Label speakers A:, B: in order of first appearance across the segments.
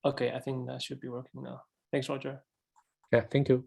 A: Okay, I think that should be working now. Thanks, Roger.
B: Yeah, thank you.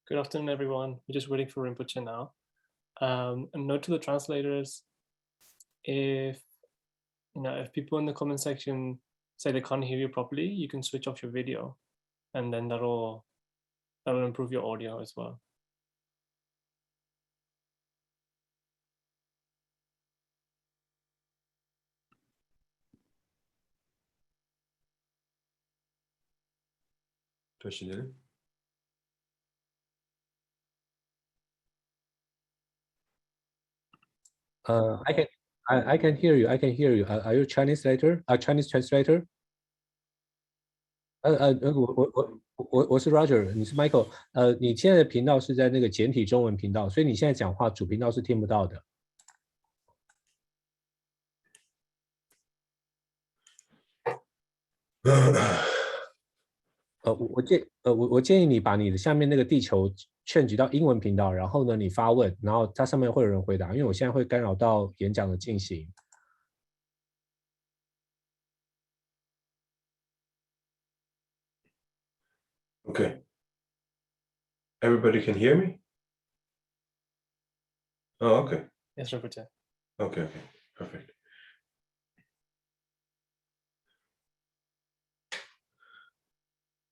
A: Good afternoon, everyone. We're just waiting for Rinpoche now. A note to the translators: if people in the comment section say they can't hear you properly, you can switch off your video, and then that'll improve your audio as well.
B: I can hear you. I can hear you. Are you a Chinese translator? 我是 Roger， 你是 Michael。你现在的频道是在那个简体中文频道，所以你现在讲话主频道是听不到的。我建议你把你的下面那个地球劝举到英文频道，然后呢你发问，然后它上面会有人回答，因为我现在会干扰到演讲的进行。
C: Okay. Everybody can hear me? Oh, okay.
A: Yes, Rinpoche.
C: Okay, perfect.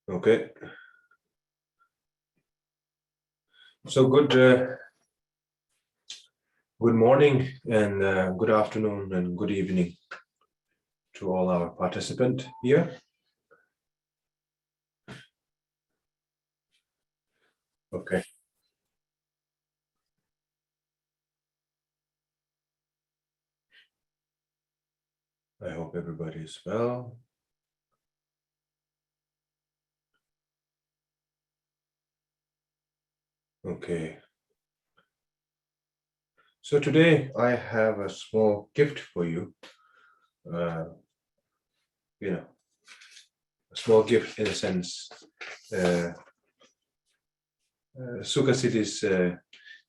C: Okay. So good morning and good afternoon and good evening to all our participants here. Okay. I hope everybody is well. Okay. So today I have a small gift for you. A small gift in a sense. Sukhasiddhi's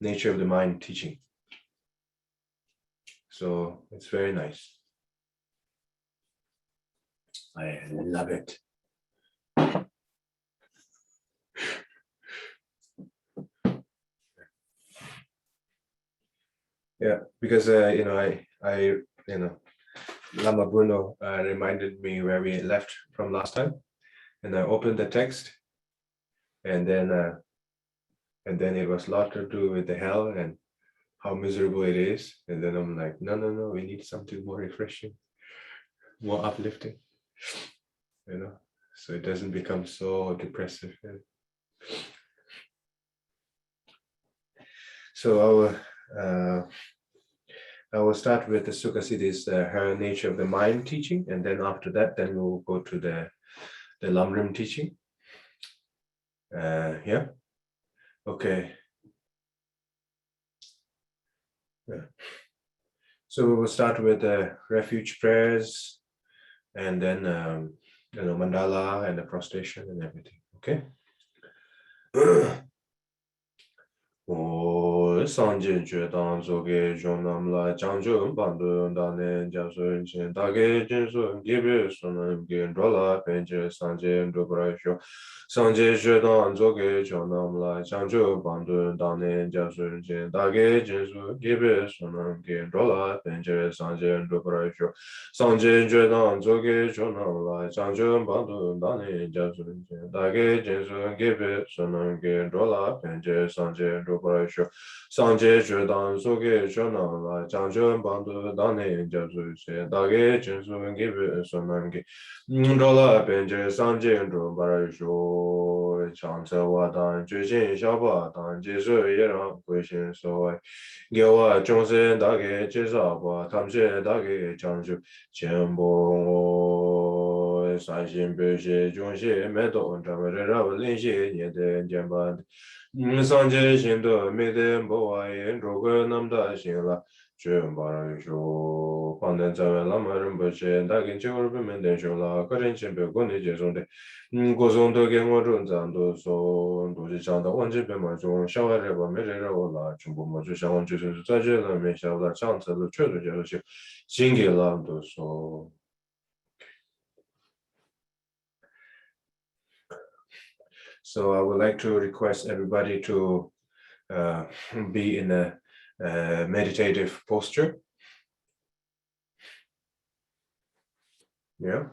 C: Nature of the Mind teaching. So it's very nice. I love it. Yeah, because Lama Bruno reminded me where we left from last time, and I opened the text, and then it was a lot to do with the hell and how miserable it is, and then I'm like, no, we need something more refreshing, more uplifting, so it doesn't become so depressive. So I will start with the Sukhasiddhi's Her Nature of the Mind teaching, and then after that, then we'll go to the Lamrim teaching. Yeah. Okay. Yeah. So we will start with the Refuge Prayers, and then mandala and the prostration and everything. Okay. Sanjin Jue Dan Zoge Jonam La Changjun Bandu Dane Jasun Chin Dage Jinsun Gibi Sunam Gin Drola Penche Sanjin Dubrasho Sanjin Jue Dan Zoge Jonam La Changjun Bandu Dane Jasun Chin Dage Jinsun Gibi Sunam Gin Drola Penche Sanjin Dubrasho Sanjin Jue Dan Zoge Jonam La Changjun Bandu Dane Jasun Chin Dage Jinsun Gibi Sunam Gin Drola Penche Sanjin Dubrasho Sanje Judan Soge Jonam La Janjun Bandu Dane Jasu She Dage Jinsu Gibi Sonangi Ndola Benje Sanje Ndru Barasho Changse Wadan Jujin Shaba Dan Jisu Yeran Guishin Soy Gewa Jongse Dage Jizaba Tamshe Dage Janju Chenbo Sanjin Beshe Jungshe Medo Jamare Rab Linshi Yede Jemban Sanje Shindo Mede Boa Yen Roga Namda Shinla Jun Barasho Pandan Zawe Lama Rinpoche Dagin Chigurbi Menden Shula Karin Chimpe Goni Jesonde Gozon Doge Ngorun Zando So Doji Chanda Wanji Pema Zon Shawa Reba Mere Rewa Chumbo Moju Shawan Jusun Zaje La Me Shawa Changsa Lu Chodo Jeroshi Jingi Lamdo So So I would like to request everybody to be in a meditative posture. Yeah,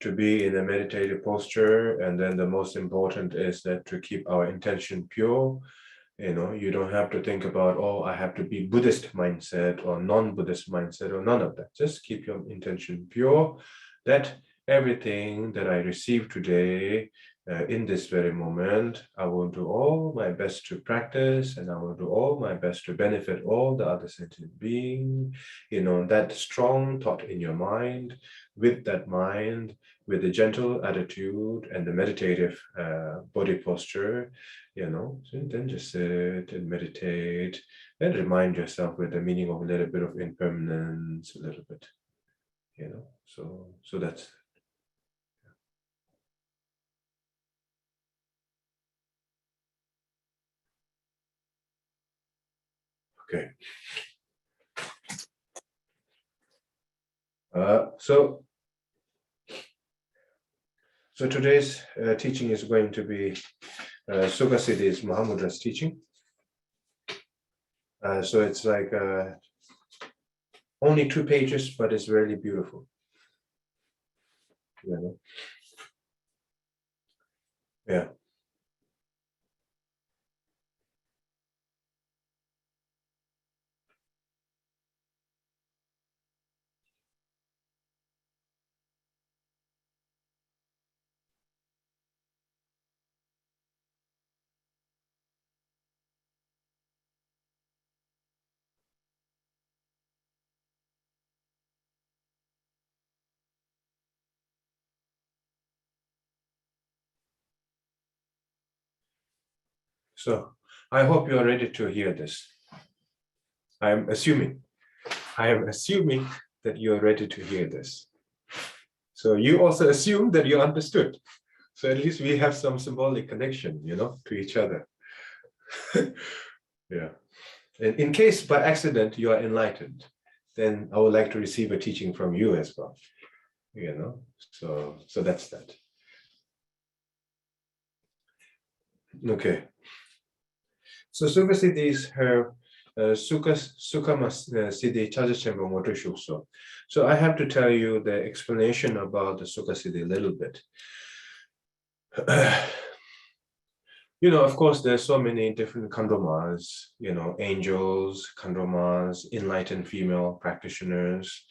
C: to be in a meditative posture, and then the most important is that to keep our intention pure. You know, you don't have to think about, oh, I have to be Buddhist mindset or non-Buddhist mindset or none of that. Just keep your intention pure, that everything that I receive today in this very moment, I will do all my best to practice, and I will do all my best to benefit all the other sentient beings. You know, that strong thought in your mind, with that mind, with the gentle attitude and the meditative body posture, you know, so then just sit and meditate and remind yourself with the meaning of a little bit of impermanence, a little bit, you know, so that's okay. So today's teaching is going to be Sukha Siddhi's Mahamudra's teaching. So it's like only 2 pages, but it's really beautiful. You know? Yeah. So I hope you are ready to hear this. I am assuming that you are ready to hear this. So you also assume that you understood. So at least we have some symbolic connection, you know, to each other. Yeah. And in case by accident you are enlightened, then I would like to receive a teaching from you as well. You know, so that's that. Okay. So Sukha Siddhi is her Sukha Siddhi Chajachemba Motu Shukso. So I have to tell you the explanation about the Sukha Siddhi a little bit. You know, of course, there's so many different kandromas, you know, angels, kandromas, enlightened female practitioners,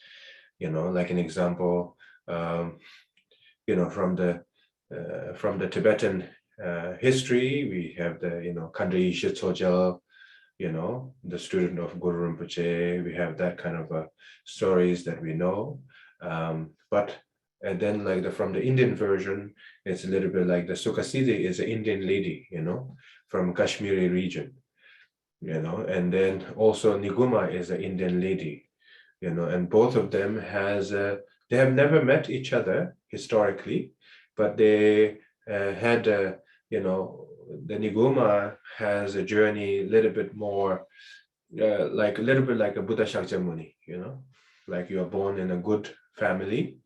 C: you know, like an example, you know, from the Tibetan history, we have the, you know, Kandri Shitsojel, you know, the student of Guru Rinpoche. We have that kind of stories that we know. But And then like from the Indian version, it's a little bit like the Sukhasiddhi is an Indian lady, from Kashmiri region, and then also Niguma is an Indian lady, and both of them they have never met each other historically, but they had, the Niguma has a journey a little bit more, like a little bit like a Buddha Shakyamuni, like you are born in a good family,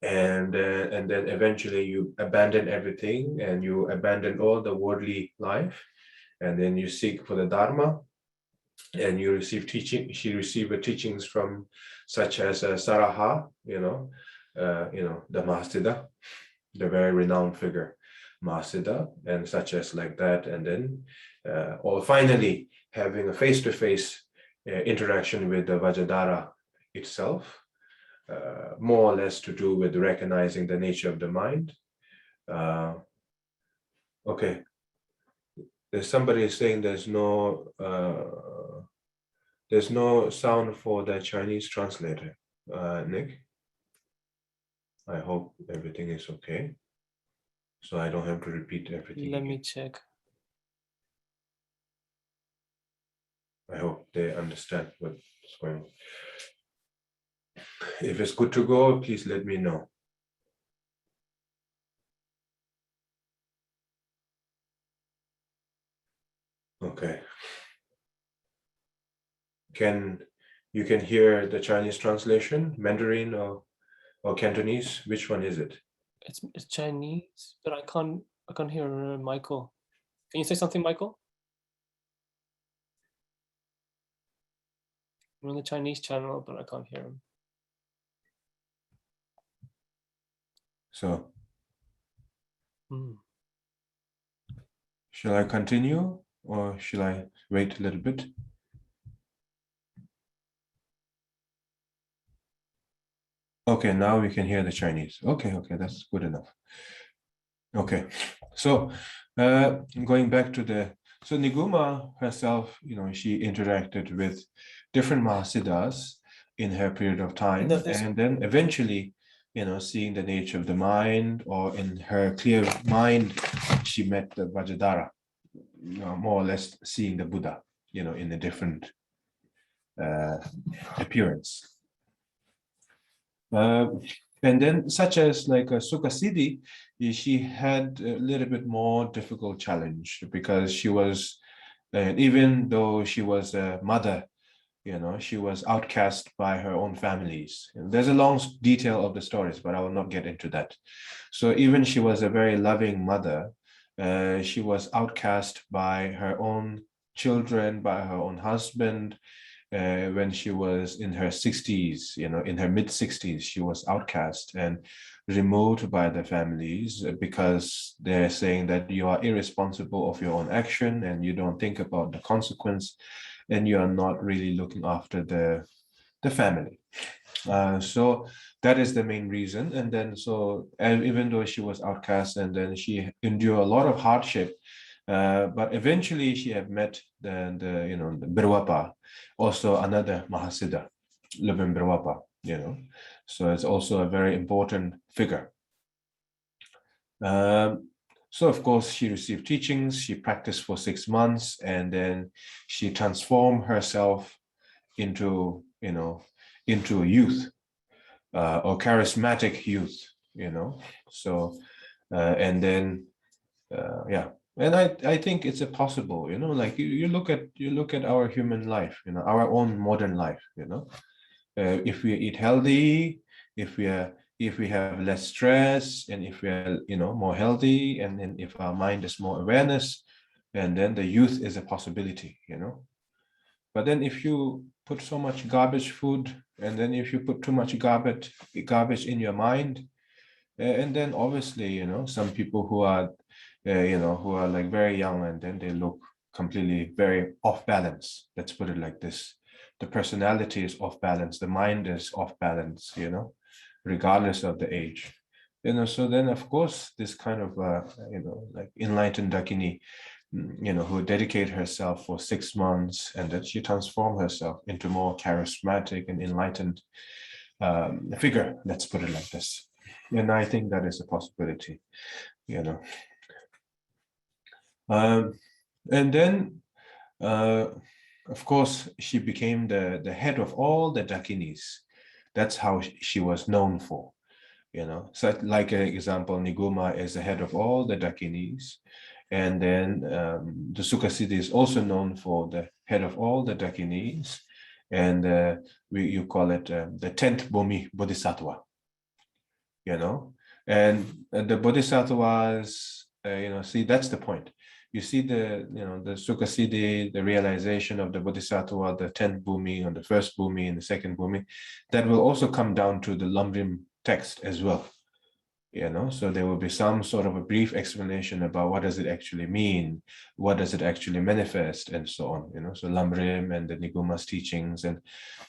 C: and then eventually you abandon everything and you abandon all the worldly life, and then you seek for the Dharma, and you receive teaching. She received teachings from such as Saraha, the Mahasiddha, the very renowned figure, Mahasiddha, and such as like that, and then or finally having a face-to-face interaction with the Vajradhara itself, more or less to do with recognizing the nature of the mind. Okay, there's somebody saying there's no sound for the Chinese translator. Nick, I hope everything is okay, so I don't have to repeat everything.
A: Let me check.
C: I hope they understand what's going on. If it's good to go, please let me know. Okay. You can hear the Chinese translation, Mandarin or Cantonese? Which one is it?
A: It's Chinese, but I can't hear Michael. Can you say something, Michael? I'm on the Chinese channel, but I can't hear him.
C: So, shall I continue or shall I wait a little bit? Okay, now we can hear the Chinese. Okay, that's good enough. Okay, so going back to so Niguma herself, she interacted with different Mahasiddhas in her period of time, and then eventually, seeing the nature of the mind, or in her clear mind, she met the Vajradhara, more or less seeing the Buddha, in a different appearance. And then such as like a Sukhasiddhi, she had a little bit more difficult challenge, because she was, even though she was a mother, she was outcast by her own families. There's a long detail of the stories, but I will not get into that. So even she was a very loving mother, she was outcast by her own children, by her own husband. When she was in her 60s, in her mid-60s, she was outcast and removed by the families, because they're saying that you are irresponsible of your own action and you don't think about the consequence, and you are not really looking after the family. So that is the main reason. And then even though she was outcast, and then she endured a lot of hardship, but eventually she had met the Birwapa, also another Mahasiddha, Lubin Birwapa, so it's also a very important figure. So of course she received teachings, she practiced for 6 months, and then she transformed herself into youth, or charismatic youth, so and then and I think it's a possible, like you look at our human life, our own modern life, if we eat healthy, if we have less stress, and if we are more healthy, and then if our mind is more awareness, and then the youth is a possibility, but then if you put so much garbage food, and then if you put too much garbage in your mind, and then obviously some people who are like very young, and then they look completely very off balance. Let's put it like this: the personality is off balance, the mind is off balance, regardless of the age. So then of course this kind of like enlightened Dakini, who dedicate herself for 6 months, and then she transformed herself into more charismatic and enlightened figure, let's put it like this. And I think that is a possibility, and then, of course, she became the head of all the Dakinis. That's how she was known for, So like an example, Niguma is the head of all the Dakinis. And then the Sukhasiddhi is also known for the head of all the Dakinis. And you call it the 10th Bhumi Bodhisattva, And the Bodhisattvas, see, that's the point. You see the Sukhasiddhi, the realization of the Bodhisattva, the 10th Bhumi, and the first Bhumi, and the second Bhumi, that will also come down to the Lamrim text as well. So there will be some sort of a brief explanation about what does it actually mean, what does it actually manifest, and so on. So Lamrim and the Niguma's teachings, and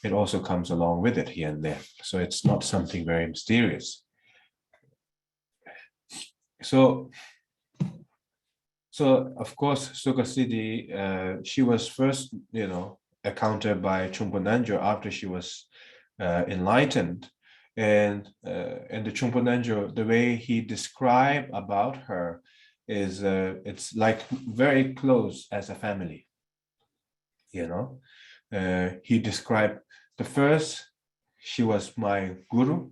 C: it also comes along with it here and there. So it's not something very mysterious. So of course, Sukhasiddhi, she was first, encountered by Chumpo Nanjo after she was enlightened. And the Chumpo Nanjo, the way he described about her is it's like very close as a family. He described the first, she was my guru.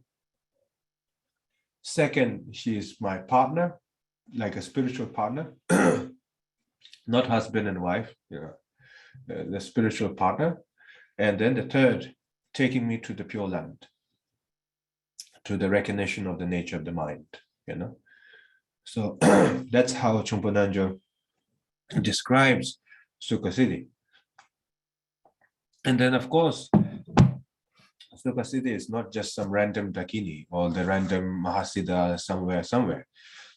C: Second, she is my partner, like a spiritual partner, not husband and wife, the spiritual partner. And then the third, taking me to the Pure Land, to the recognition of the nature of the mind, So that's how Chumpo Nanjo describes Sukhasiddhi. And then, of course, Sukhasiddhi is not just some random Dakini or the random Mahasiddha somewhere.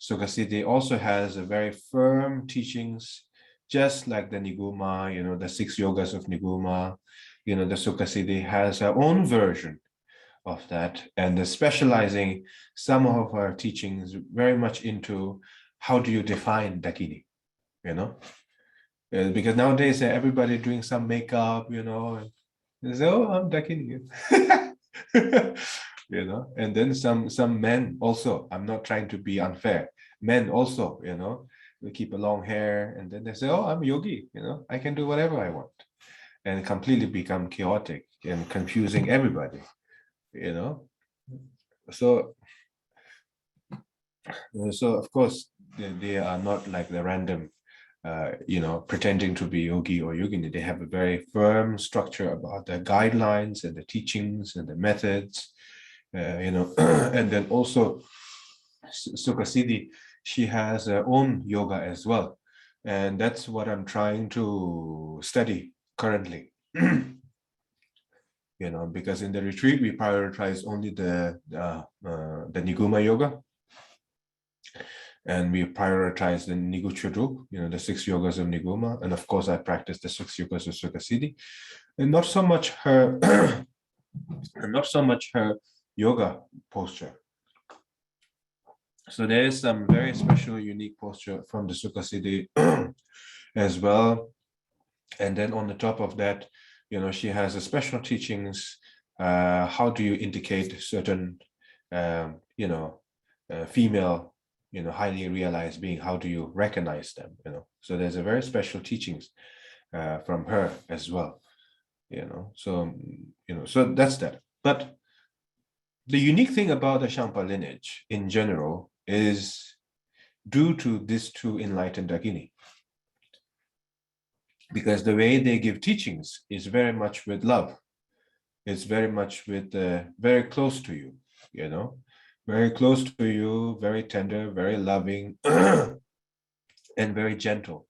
C: Sukhasiddhi also has a very firm teachings, just like the Niguma, the 6 yogas of Niguma. The Sukhasiddhi has her own version of that, and the specializing some of her teachings very much into how do you define Dakini, because nowadays everybody doing some makeup, and they say, oh, I'm Dakini, and then some men also, I'm not trying to be unfair, men also, they keep a long hair, and then they say, oh, I'm yogi, I can do whatever I want, and completely become chaotic and confusing everybody. So of course they are not like the random pretending to be yogi or yogini. They have a very firm structure about the guidelines and the teachings and the methods, and then also Sukhasiddhi, she has her own yoga as well, and that's what I'm trying to study currently. Because in the retreat we prioritize only the Niguma yoga, and we prioritize the Niguchudu, the 6 yogas of Niguma, and of course I practice the 6 yogas of Sukhasiddhi, and not so much her, yoga posture. So there is some very special, unique posture from the Sukhasiddhi as well, and then on the top of that, she has a special teachings. How do you indicate certain, female, highly realized being? How do you recognize them? So there's a very special teachings from her as well. So that's that. But the unique thing about the Shampa lineage in general is due to these 2 enlightened Dakini. Because the way they give teachings is very much with love. It's very much with very close to you, very close to you, very tender, very loving, and very gentle,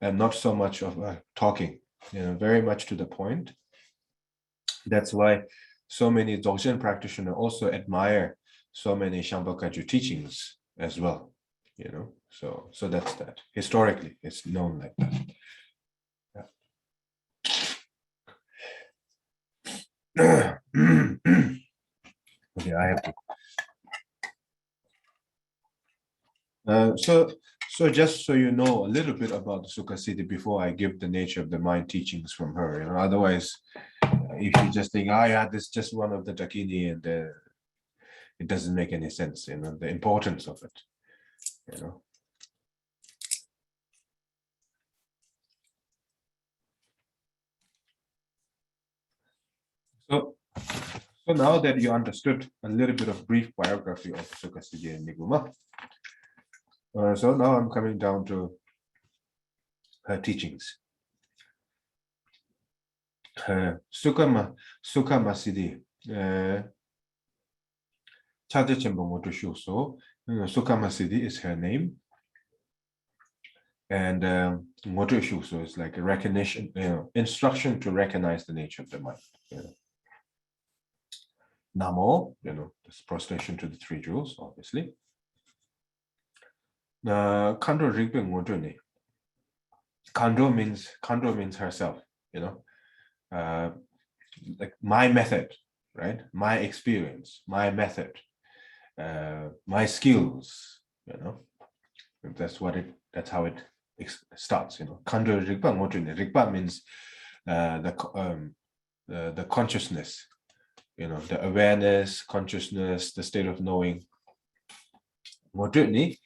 C: and not so much of talking, very much to the point. That's why so many Dzogchen practitioners also admire so many Shampa Kagyu teachings as well, So that's that. Historically, it's known like that. Yeah. Okay, I have to. So just so you know a little bit about the Sukhasiddhi before I give the nature of the mind teachings from her. Otherwise, if you just think, oh yeah, this is just one of the dakini, and it doesn't make any sense, the importance of it, So now that you understood a little bit of brief biography of Sukasidi and Niguma, so now I'm coming down to her teachings. Sukamasidi Sukamasidi is her name, and Moto is like a recognition, instruction to recognize the nature of the mind. Namo, this prostration to the three jewels, obviously. Kando rigbe ngodone. Kando means herself, like my method, right? My experience, my method, my skills, that's how it starts, Kando rigba ngodone. Rigba means the consciousness, the awareness, consciousness, the state of knowing. Modrni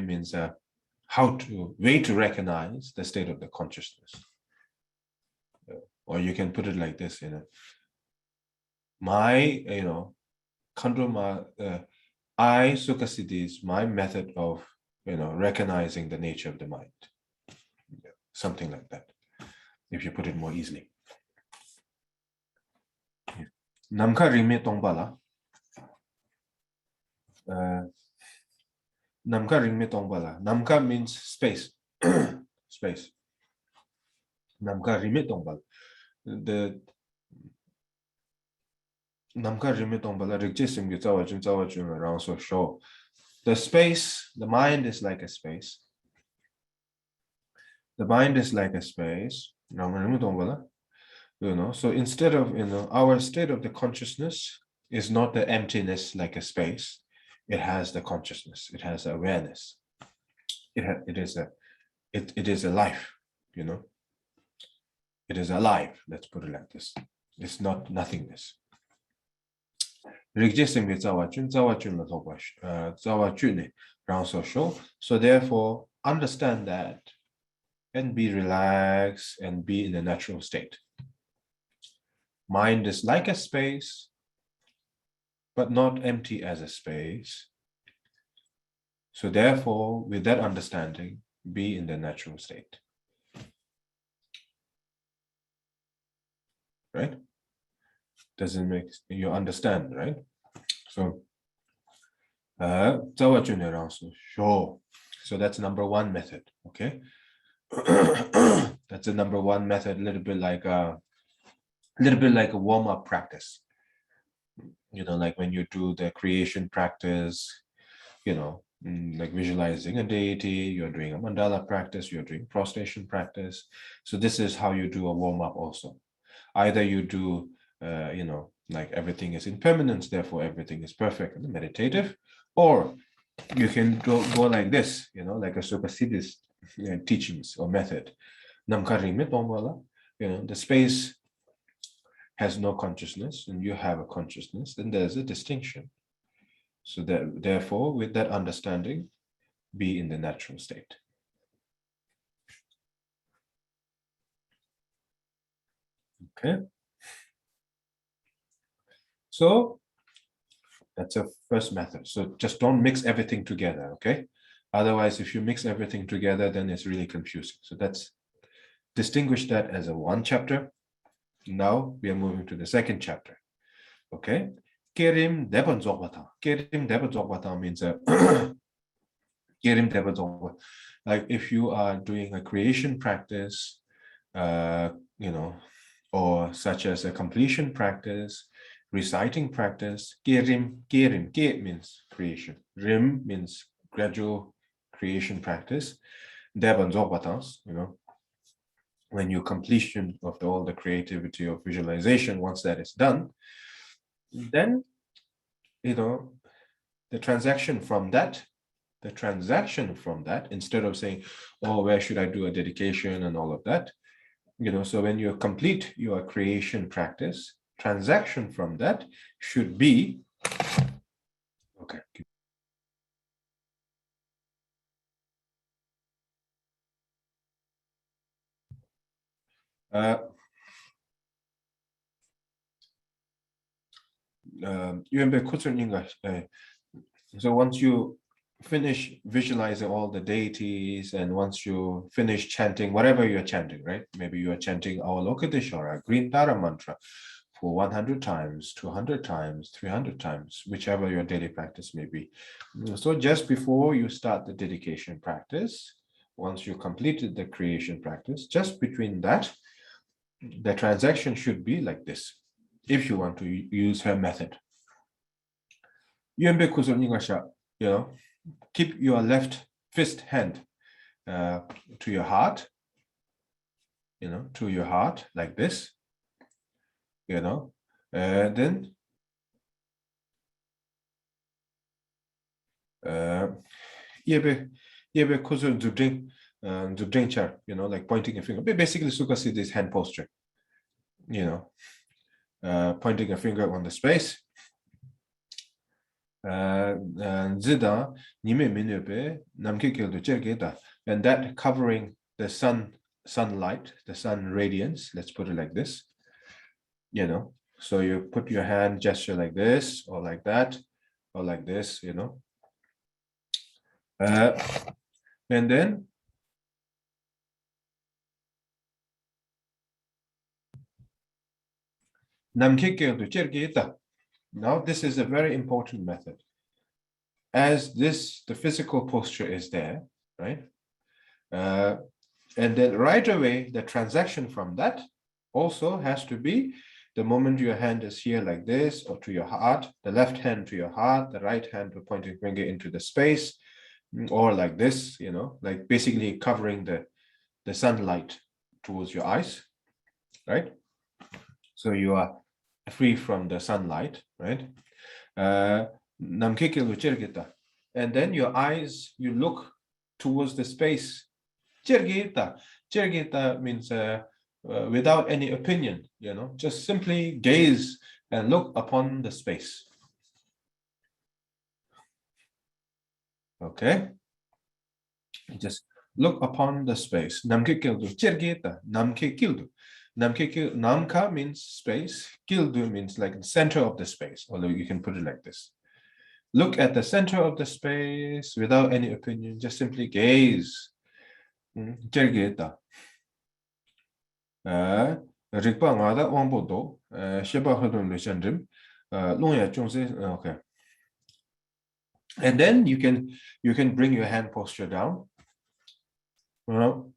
C: means way to recognize the state of the consciousness. Or you can put it like this, my, Kandroma, I Sukasiddhi is my method of, recognizing the nature of the mind. Something like that, if you put it more easily. Namka rime tongbala. Namka rime tongbala. Namka means space. Space. Namka rime tongbala. The Namka rime tongbala rigjisim gitawajun around so show. The space, the mind is like a space. The mind is like a space. So instead of, our state of the consciousness is not the emptiness like a space. It has the consciousness. It has awareness. It is a life, It is alive. Let's put it like this. It's not nothingness. So therefore, understand that and be relaxed and be in a natural state. Mind is like a space, but not empty as a space. So therefore, with that understanding, be in the natural state. Right? Doesn't make you understand, right? So so that's number one method, okay? That's the number one method, a little bit like a warm-up practice. Like when you do the creation practice, like visualizing a deity, you're doing a mandala practice, you're doing prostration practice. So this is how you do a warm-up also. Either you do, like everything is impermanence, therefore everything is perfect and meditative, or you can go like this, like a Sukasiddhist teachings or method. The space has no consciousness and you have a consciousness, then there's a distinction. So that therefore, with that understanding, be in the natural state. Okay. So that's a first method. So just don't mix everything together, okay? Otherwise, if you mix everything together, then it's really confusing. So that's distinguish that as a one chapter. Now we are moving to the second chapter. Okay. Kerim Deban Zogbata. Kerim Deban Zogbata means Kerim Deban Zogbata. Like if you are doing a creation practice, or such as a completion practice, reciting practice, Kerim, Ke means creation. Rim means gradual creation practice. Deban Zogbatas, when you completion of all the creativity of visualization, once that is done, then, the transaction from that, instead of saying, oh, where should I do a dedication and all of that, So when you complete your creation practice, transaction from that should be, okay. So once you finish visualizing all the deities, and once you finish chanting whatever you're chanting, right? Maybe you are chanting Avalokiteshvara, Green Dara mantra for 100 times, 200 times, 300 times, whichever your daily practice may be. So just before you start the dedication practice, once you completed the creation practice, just between that, the transaction should be like this, if you want to use her method. Keep your left fist hand to your heart, to your heart like this, and then like pointing a finger. Basically, Sukhasiddhi is hand posture, pointing a finger on the space. And that covering the sunlight, the sun radiance, let's put it like this, so you put your hand gesture like this, or like that, or like this, and then now this is a very important method. As the physical posture is there, right? And then right away, the transaction from that also has to be the moment your hand is here like this, or to your heart, the left hand to your heart, the right hand to pointing finger into the space, or like this, like basically covering the sunlight towards your eyes, right? So you are free from the sunlight, right? And then your eyes, you look towards the space. Chergita means without any opinion, just simply gaze and look upon the space. Okay? Just look upon the space. Namke kildu. Chergita. Namke kildu. Namka means space. Kildu means like the center of the space, although you can put it like this. Look at the center of the space without any opinion. Just simply gaze. Chergita. Rikpa ngada wangbodo. Sheba hodon lushandrim. Longya chungse. Okay. And then you can bring your hand posture down. You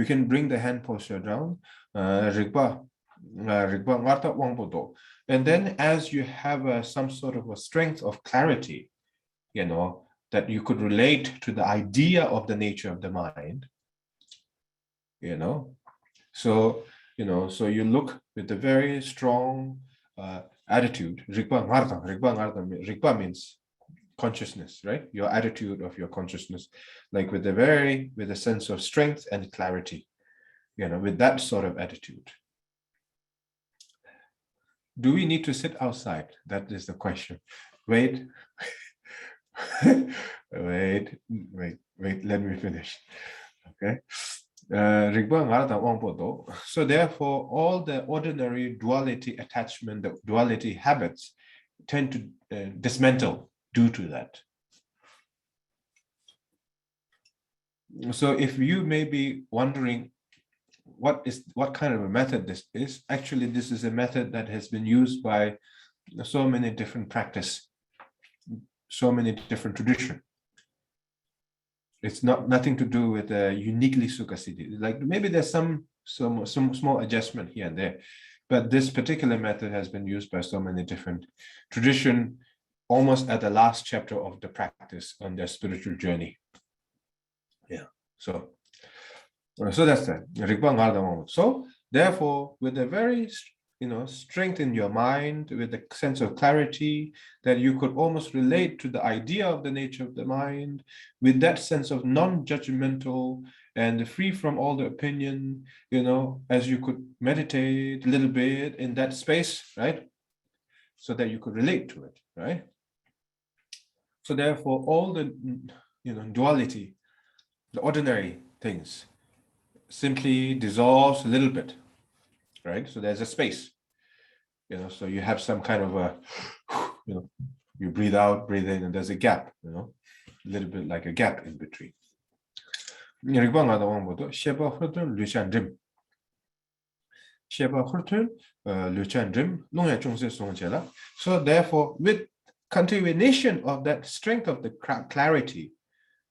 C: can bring the hand posture down. And then as you have some sort of a strength of clarity, that you could relate to the idea of the nature of the mind, so you look with a very strong attitude. Rigpa means consciousness, right? Your attitude of your consciousness, like with a sense of strength and clarity, with that sort of attitude. Do we need to sit outside? That is the question. Wait, wait, let me finish. Okay. So therefore, all the ordinary duality attachment, the duality habits tend to dismantle due to that. So if you may be wondering what kind of a method this is, actually this is a method that has been used by so many different practice, so many different traditions. It's nothing to do with uniquely Sukhasiddhi. Like maybe there's some small adjustment here and there, but this particular method has been used by so many different traditions, almost at the last chapter of the practice on their spiritual journey. Yeah. So that's that. So therefore, with a very strength in your mind with a sense of clarity that you could almost relate to the idea of the nature of the mind with that sense of non-judgmental and free from all the opinion, as you could meditate a little bit in that space, right? So that you could relate to it, right? So therefore, all the, duality, the ordinary things simply dissolves a little bit, right? So there's a space, so you have some kind of a, you breathe out, breathe in, and there's a gap, a little bit like a gap in between. So therefore, with continuation of that strength of the clarity,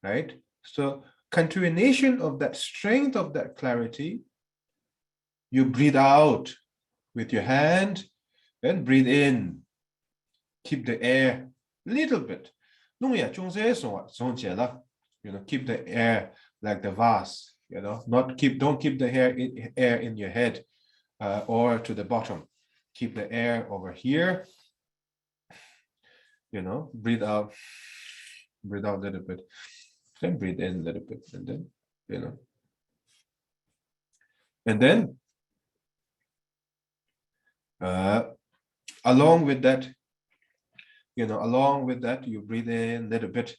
C: right? So continuation of that strength of that clarity, you breathe out with your hand and breathe in. Keep the air a little bit. Keep the air like the vase, don't keep the air in your head or to the bottom. Keep the air over here. Breathe out a little bit. Then breathe in a little bit, and then, and then along with that, you breathe in a little bit,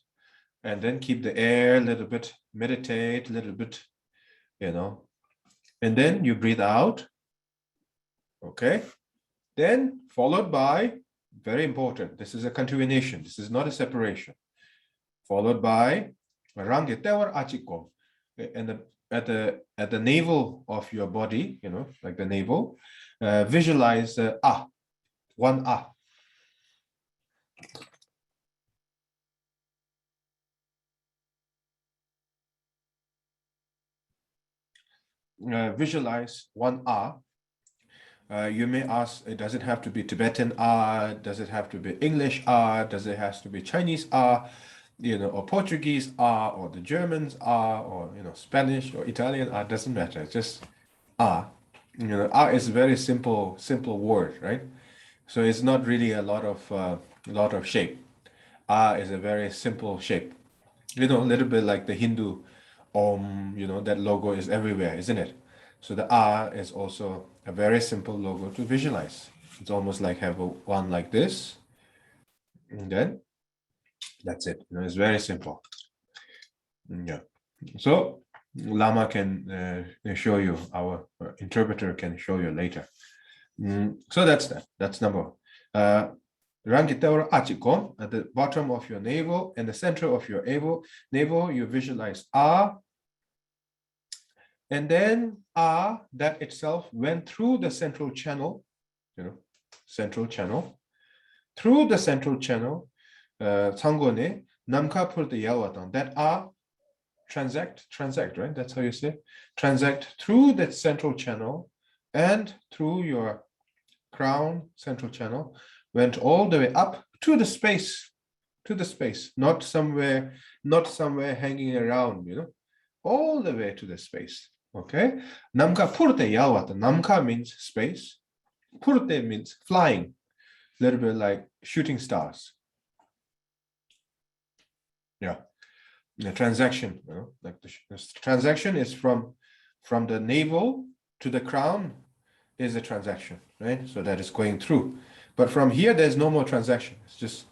C: and then keep the air a little bit, meditate a little bit, and then you breathe out. Okay, then followed by, very important, this is a continuation, this is not a separation, followed by rangitewar achiko, and at the navel of your body, like the navel, visualize one visualize one you may ask, does it have to be Tibetan does it have to be English does it have to be Chinese or Portuguese or the Germans or Spanish or Italian doesn't matter. It's just is a very simple word, right? So it's not really a lot of shape. Is a very simple shape, a little bit like the Hindu that logo is everywhere, isn't it? So the is also a very simple logo to visualize. It's almost like have one like this, and then that's it. It's very simple. Yeah. So Lama can show you, our interpreter can show you later. So that's that. That's number one. Rangitewar Achikom, at the bottom of your navel and the center of your navel, you visualize and then that itself went through the central channel, central channel. Through the central channel, Sangone, Namka Purta Yawatan, that transact, right? That's how you say. Transact through that central channel and through your crown central channel, went all the way up to the space, not somewhere hanging around, all the way to the space. Okay, Namka Purte Yawata. Namka means space. Purte means flying, a little bit like shooting stars. Yeah, the transaction, like the transaction is from the navel to the crown is a transaction, right? So that is going through. But from here, there's no more transaction. It's just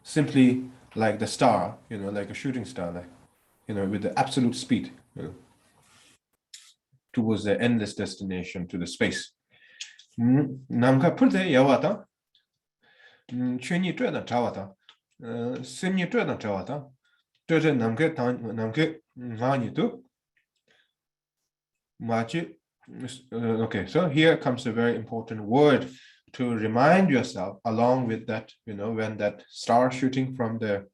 C: simply like the star, like a shooting star, like, with the absolute speed, towards the endless destination, to the space. Namka Purte Yawata, Chuni Tueda Tawata, Simni Tueda Tawata, Tueda Namke Manitu, Machi. Okay, so here comes a very important word to remind yourself along with that, when that star shooting from the,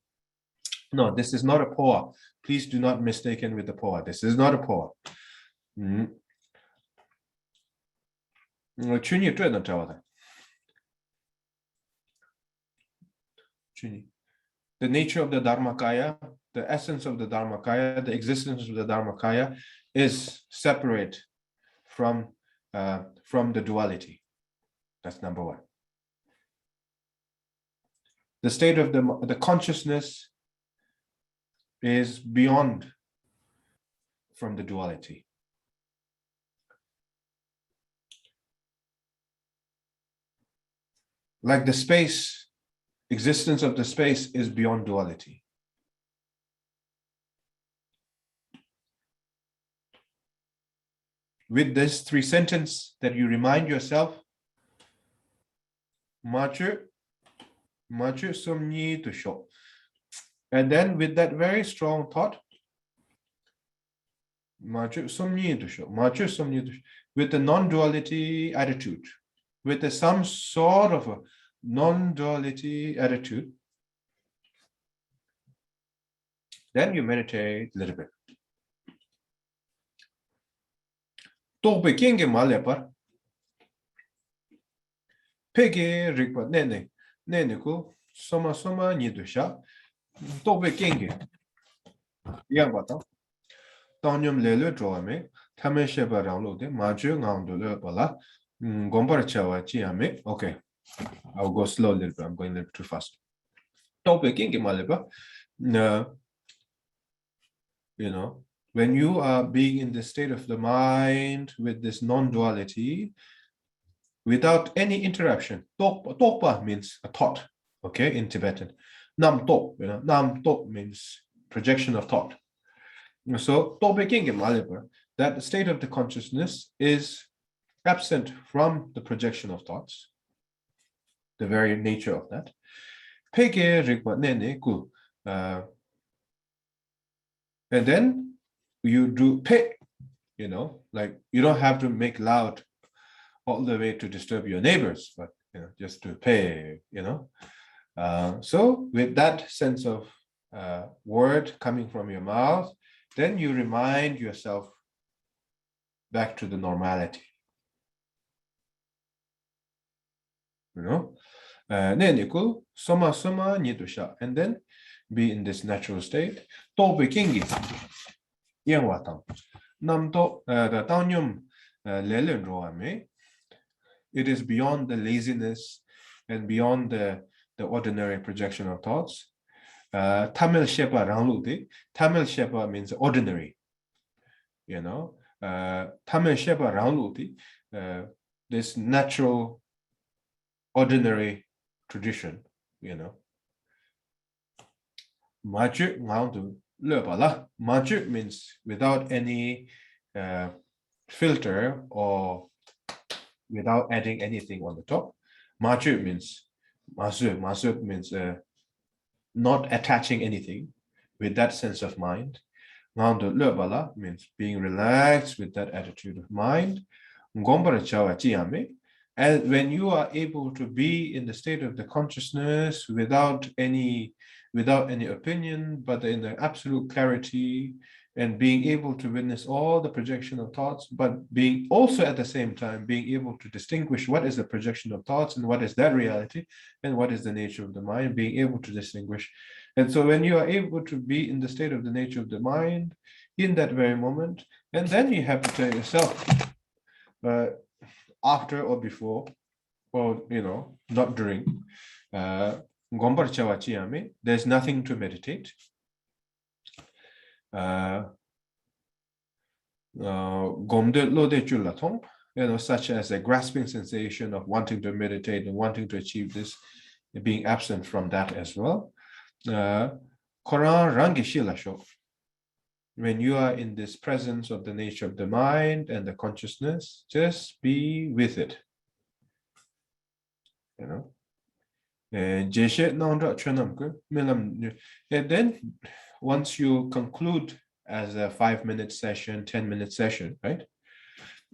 C: no, this is not a poa. Please do not mistake it with the poa. This is not a poa. The nature of the Dharmakaya, the essence of the Dharmakaya, the existence of the Dharmakaya is separate from the duality. That's number one. The state of the consciousness is beyond from the duality. Like the space, existence of the space is beyond duality. With this 3 sentences that you remind yourself, Machu Sumni to show. And then with that very strong thought, Machu Sumni to show, Machu Sumni to show, with the non-duality attitude, with some sort of a non-duality attitude, then you meditate a little bit. Tope kinge malepar. Pege rikpa nene ko soma nidusha. Tope kinge. Yang bata. Tanyum lele droame. Tame sheba ranglo de. Maju ngangdo pala. Gombar chawa chiame. Okay. I'll go slow a little bit. I'm going a little too fast. Tope kinge malepa. You know, when you are being in the state of the mind with this non-duality, without any interruption, tokpa means a thought, okay, in Tibetan. Nam tok, you know, nam tok means projection of thought. So that state of the consciousness is absent from the projection of thoughts, the very nature of that. And then you do pe, you know, like you don't have to make loud all the way to disturb your neighbors, but you know, just to pay, you know. So with that sense of word coming from your mouth, then you remind yourself back to the normality. You know, and then be in this natural state. Tobe kingi yang watang nam to the tanyum lelen roame. It is beyond the laziness and beyond the ordinary projection of thoughts. Tamil shepa rangluti. Tamil shepa means ordinary. You know, Tamil shepa rangluti. This natural, ordinary tradition. You know. Maju ngangdu lepala. Maju means without any filter or without adding anything on the top. Maju means masu means not attaching anything with that sense of mind. Ngangdu lepala means being relaxed with that attitude of mind. Ngombara chawa chiame. And when you are able to be in the state of the consciousness without any opinion, but in the absolute clarity and being able to witness all the projection of thoughts, but being also at the same time being able to distinguish what is the projection of thoughts and what is that reality and what is the nature of the mind, being able to distinguish. And so when you are able to be in the state of the nature of the mind in that very moment, and then you have to tell yourself, after or before, or you know, not during, there's nothing to meditate. You know, such as a grasping sensation of wanting to meditate and wanting to achieve this, being absent from that as well. When you are in this presence of the nature of the mind and the consciousness, just be with it. You know. And then once you conclude as a 5-minute session, 10-minute session, right?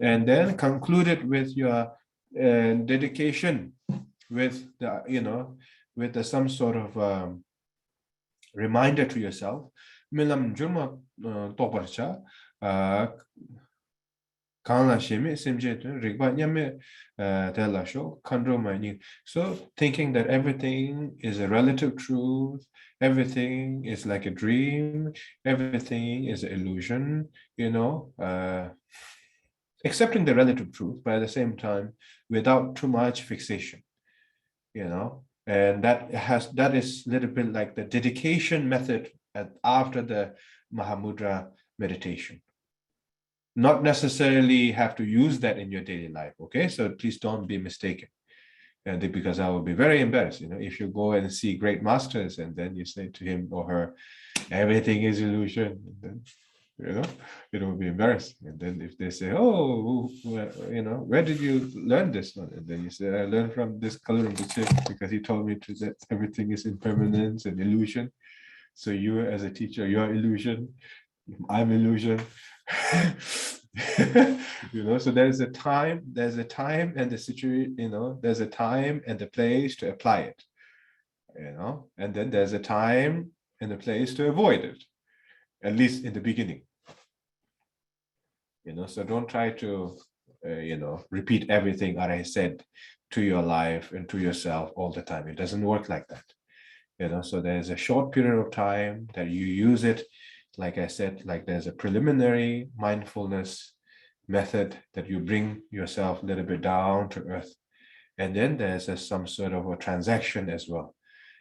C: And then conclude it with your dedication, with the, you know, with the, some sort of reminder to yourself. So thinking that everything is a relative truth, everything is like a dream, everything is an illusion, you know, accepting the relative truth, but at the same time, without too much fixation, and that is a little bit like the dedication method after the Mahamudra meditation. Not necessarily have to use that in your daily life, okay? So please don't be mistaken. Because I will be very embarrassed, if you go and see great masters and then you say to him or her, everything is illusion, and then, it will be embarrassing. And then if they say, oh, where did you learn this one? And then you say, I learned from this Kalur Rinpoche because he told me that everything is impermanence and illusion. So you as a teacher, you're illusion, I'm illusion. So there's a time and the situation, there's a time and the place to apply it, and then there's a time and a place to avoid it, at least in the beginning. So don't try to repeat everything that I said to your life and to yourself all the time. It doesn't work like that. So there's a short period of time that you use it. Like I said, like there's a preliminary mindfulness method that you bring yourself a little bit down to earth. And then there's some sort of a transaction as well.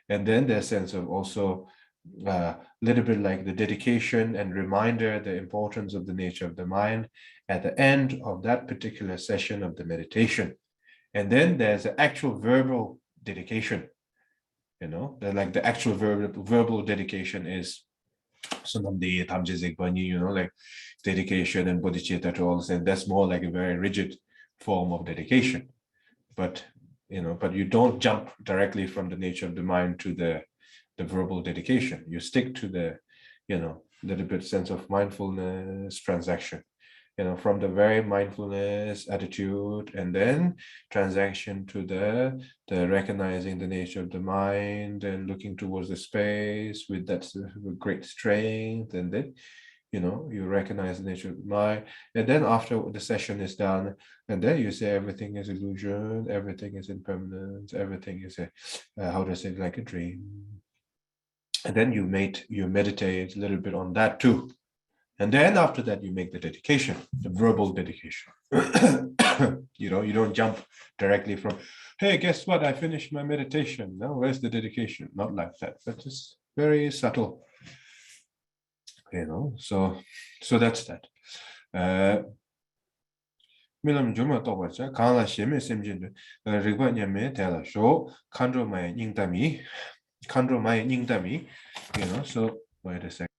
C: And then there's a sense of also a little bit like the dedication and reminder, the importance of the nature of the mind at the end of that particular session of the meditation. And then there's an actual verbal dedication, like the actual verbal dedication is Sunamdi, Tamjizikbani, like dedication and bodhicitta to all this, and that's more like a very rigid form of dedication. But you don't jump directly from the nature of the mind to the verbal dedication. You stick to the, little bit sense of mindfulness transaction, from the very mindfulness attitude, and then transaction to the recognizing the nature of the mind and looking towards the space with that great strength, and then you recognize the nature of the mind, and then after the session is done, and then you say everything is illusion, everything is impermanence, everything is like a dream, and then you meditate a little bit on that too. And then after that, you make the dedication, the verbal dedication. You don't jump directly from, hey, guess what? I finished my meditation. Now, where's the dedication? Not like that, but it's very subtle. So that's that. Milam Juma Tobacha, Kala Sheme Semjin, Rigwanya Me, Tela Show, Kandro Maya Ningdami, so wait a second.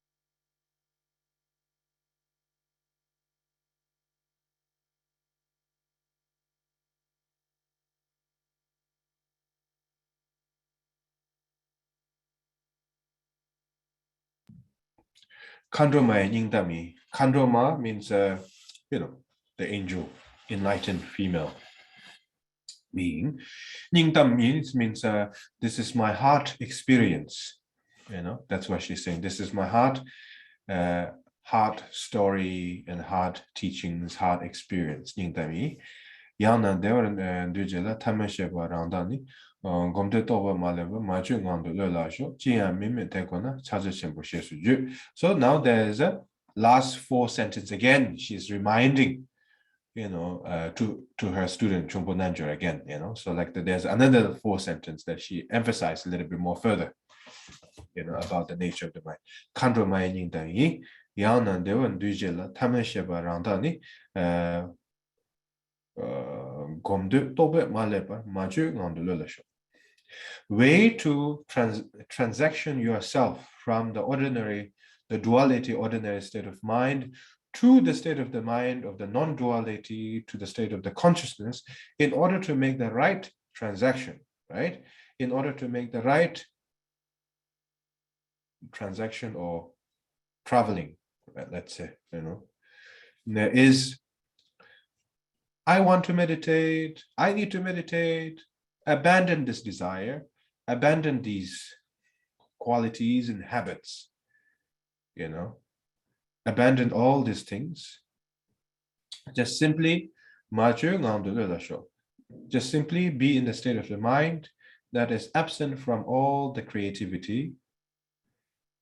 C: Kandroma Yingdami. Kandroma means, the angel, enlightened female being. Yingdam means this is my heart experience. That's what she's saying. This is my heart story and heart teachings, heart experience. Yingdami. Yana Devan and Dujela Tamasheba Randani. So now there's a last 4 sentences again. She's reminding, to her student Chumpo Nanjur again, so like there's another 4 sentences that she emphasized a little bit more further, about the nature of the mind. Kandro Mayaning Dangi, Yana Devan Dujela Tamasheba Randani. Way to transaction yourself from the duality ordinary state of mind to the state of the mind of the non-duality, to the state of the consciousness, in order to make the right transaction, right? In order to make the right transaction or traveling, let's say, there is, I want to meditate, I need to meditate, abandon this desire, abandon these qualities and habits, abandon all these things. Just simply, just simply be in the state of the mind that is absent from all the creativity,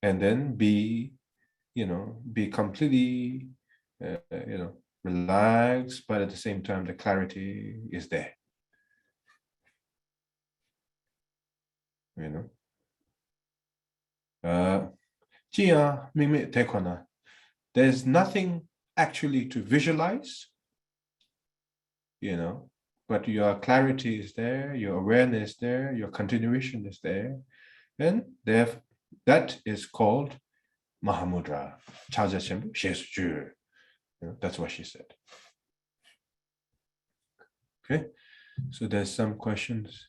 C: and then be completely, relaxed, but at the same time, the clarity is there. You know, there's nothing actually to visualize, you know, but your clarity is there, your awareness is there, your continuation is there, and that is called Mahamudra. That's what she said. Okay, so there's some questions.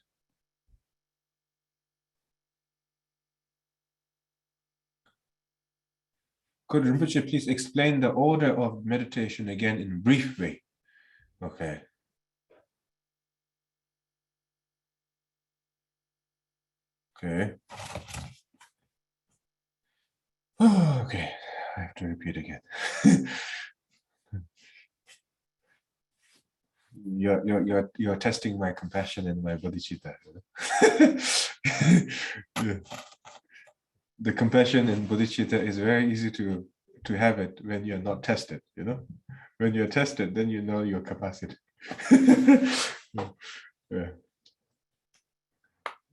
C: Could Rinpoche please explain the order of meditation again in a brief way? Okay. Okay. Oh, okay, I have to repeat again. You're testing my compassion and my bodhicitta. Yeah. The compassion and bodhicitta is very easy to have it when you're not tested, you know. When you're tested, then you know your capacity. Yeah.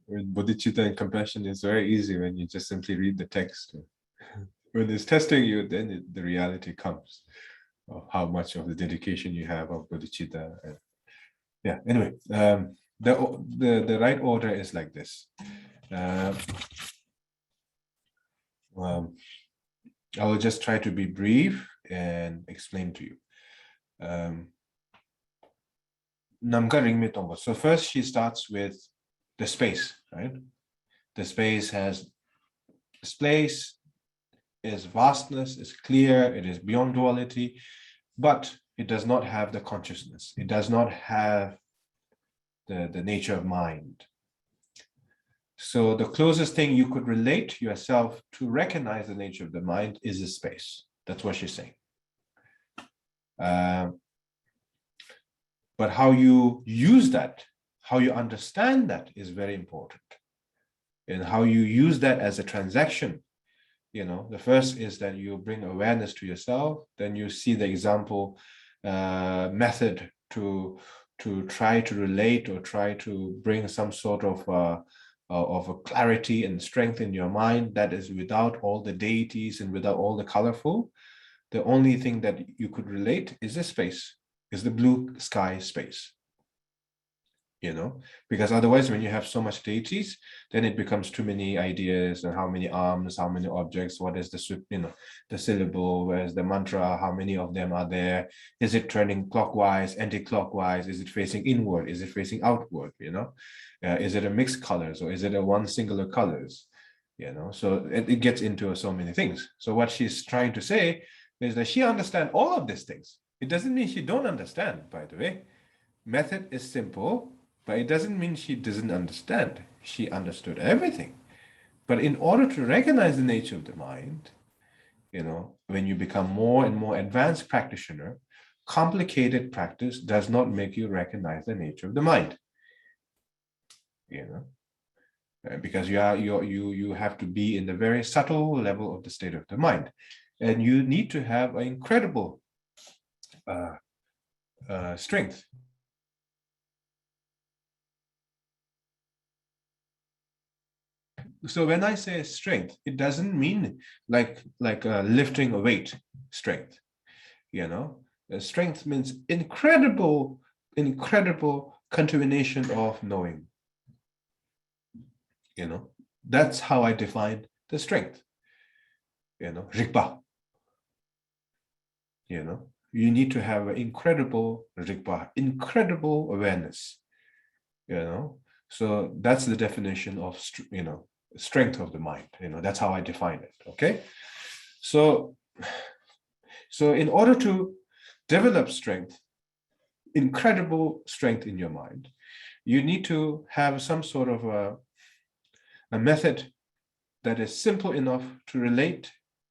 C: When bodhicitta and compassion is very easy when you just simply read the text. When it's testing you, then the reality comes of how much of the dedication you have of bodhicitta. Yeah, anyway, the right order is like this. I will just try to be brief and explain to you. So first she starts with the space, right? The space is vastness, is clear, it is beyond duality, but it does not have the consciousness. It does not have the nature of mind. So the closest thing you could relate yourself to recognize the nature of the mind is the space. That's what she's saying. But how you use that, how you understand that is very important. And how you use that as a transaction. You know, the first is that you bring awareness to yourself, then you see the example method to try to relate or try to bring some sort of a clarity and strength in your mind that is without all the deities and without all the colorful. The only thing that you could relate is the space, is the blue sky space. You know, because otherwise when you have so much deities, then it becomes too many ideas and how many arms, how many objects, what is the, you know, the syllable, where's the mantra, how many of them are there, is it turning clockwise, anti-clockwise, is it facing inward, is it facing outward, you know, is it a mixed colors or is it a one singular colors, you know, so it gets into so many things. So what she's trying to say is that she understands all of these things. It doesn't mean she don't understand, by the way. Method is simple, but it doesn't mean she doesn't understand. She understood everything. But in order to recognize the nature of the mind, you know, when you become more and more advanced practitioner, complicated practice does not make you recognize the nature of the mind. You know, because you have to be in the very subtle level of the state of the mind, and you need to have an incredible strength. So when I say strength, it doesn't mean like lifting a weight strength. You know, strength means incredible continuation of knowing. You know, that's how I define the strength. You know, rikpa. You know, you need to have an incredible rikpa, incredible awareness. You know, so that's the definition of, you know, strength of the mind. You know, that's how I define it. Okay, so in order to develop strength, incredible strength in your mind, you need to have some sort of a method that is simple enough to relate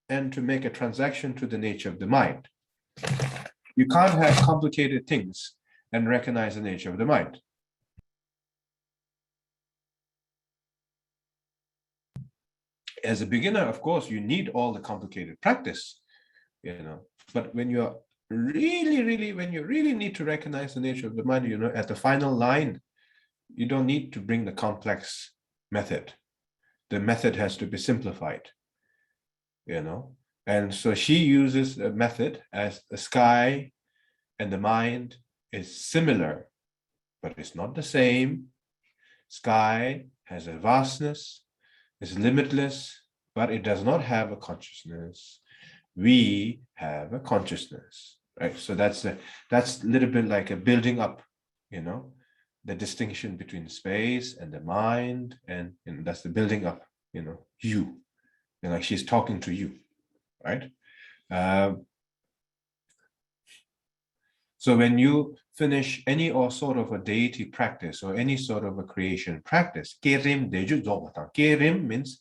C: and to make a transaction to the nature of the mind. You can't have complicated things and recognize the nature of the mind. As a beginner, of course, you need all the complicated practice, you know, but when you're really, when you really need to recognize the nature of the mind, you know, at the final line, you don't need to bring the complex method. The method has to be simplified, you know. And so she uses a method as the sky and the mind is similar, but it's not the same. Sky has a vastness, is limitless, but it does not have a consciousness. We have a consciousness, right? So that's a little bit like a building up, you know, the distinction between space and the mind, and you know, that's the building up, you know, you, and like she's talking to you, right? So when you finish any or sort of a deity practice or any sort of a creation practice, kerim means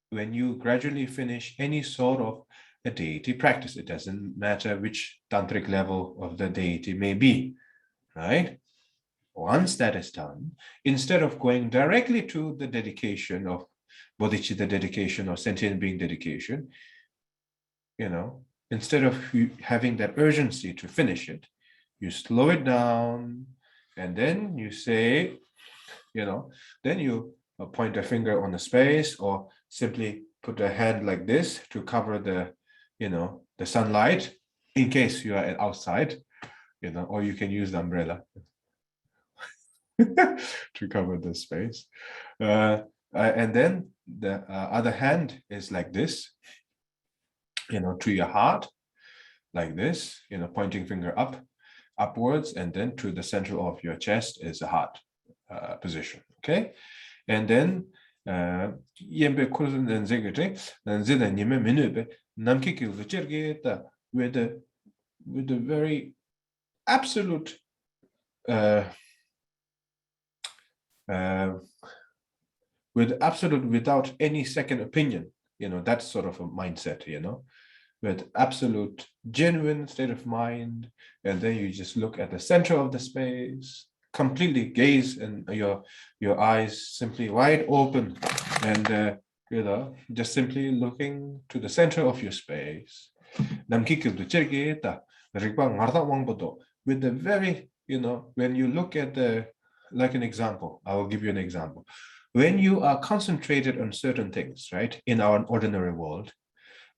C: when you gradually finish any sort of a deity practice, it doesn't matter which tantric level of the deity may be, right? Once that is done, instead of going directly to the dedication of bodhicitta dedication or sentient being dedication, you know, instead of having that urgency to finish it, you slow it down, and then you say, you know, then you point a finger on the space, or simply put a hand like this to cover the, you know, the sunlight in case you are outside, you know, or you can use the umbrella to cover the space. And then the other hand is like this, you know, to your heart, like this, you know, pointing finger upwards, and then to the center of your chest is a heart position, okay? And then with the very absolute without any second opinion, you know, that sort of a mindset, you know, with absolute genuine state of mind. And then you just look at the center of the space, completely gaze, and your eyes simply wide open, and you know, just simply looking to the center of your space. With the very, you know, when you look at the, like an example, I will give you an example. When you are concentrated on certain things, right, in our ordinary world,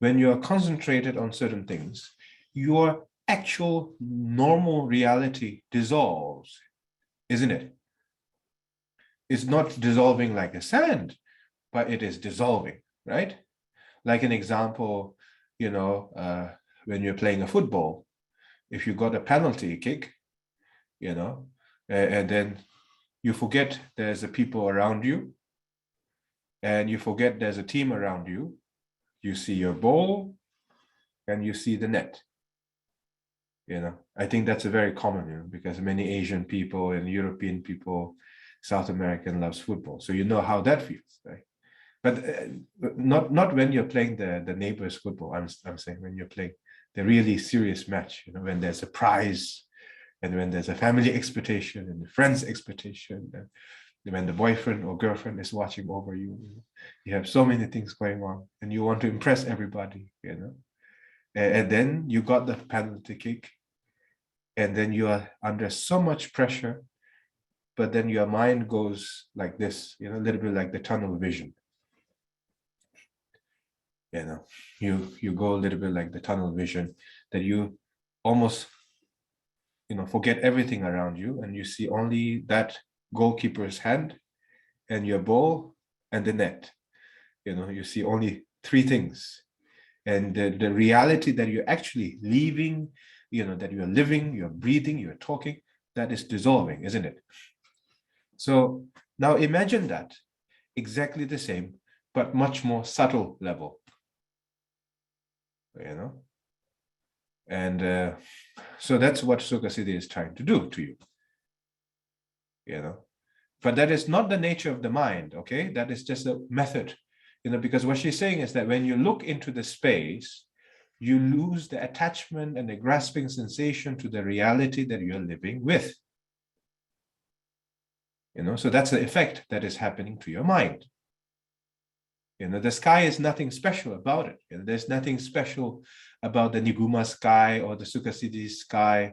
C: when you are concentrated on certain things, your actual normal reality dissolves, isn't it? It's not dissolving like a sand, but it is dissolving, right? Like an example, you know, when you're playing a football, if you got a penalty kick, you know, and then you forget there's a people around you, and you forget there's a team around you, you see your ball and you see the net. You know, I think that's a very common, you know, because many Asian people and European people, South American loves football. So you know how that feels, right? But not when you're playing the neighbor's football. I'm saying when you're playing the really serious match, you know, when there's a prize, and when there's a family expectation and a friend's expectation, and when the boyfriend or girlfriend is watching over you, you have so many things going on, and you want to impress everybody, you know. And then you got the penalty kick, and then you are under so much pressure, but then your mind goes like this, you know, a little bit like the tunnel vision. You know, you go a little bit like the tunnel vision, that you almost, you know, forget everything around you, and you see only that goalkeeper's hand and your ball and the net. You know, you see only three things, and the reality that you're actually leaving, you know, that you're living, you're breathing, you're talking, that is dissolving, isn't it? So now imagine that exactly the same, but much more subtle level, you know. And so that's what Sukhasiddhi is trying to do to you, you know. But that is not the nature of the mind, okay? That is just a method, you know, because what she's saying is that when you look into the space, you lose the attachment and the grasping sensation to the reality that you're living with. You know, so that's the effect that is happening to your mind. You know, the sky is nothing special about it. You know, there's nothing special about the Niguma sky or the Sukhasiddhi sky.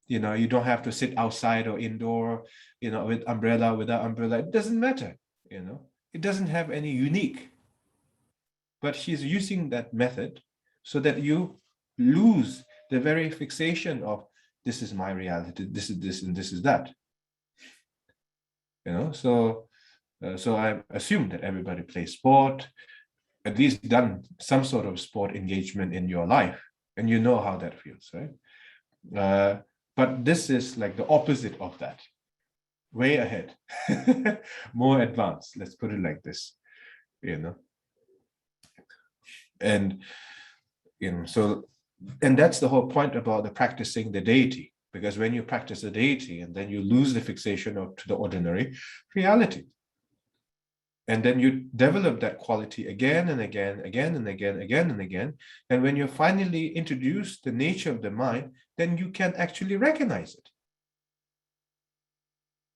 C: You know, you don't have to sit outside or indoor, you know, with umbrella, without umbrella. It doesn't matter, you know. It doesn't have any unique. But she's using that method so that you lose the very fixation of this is my reality, this is this, and this is that. You know, so I assume that everybody plays sport, at least done some sort of sport engagement in your life, and you know how that feels, right? But this is like the opposite of that, way ahead, more advanced. Let's put it like this, you know. And you know, so, and that's the whole point about the practicing the deity, because when you practice the deity, and then you lose the fixation to the ordinary reality, and then you develop that quality again and again, again and again, again and again. And when you finally introduce the nature of the mind, then you can actually recognize it.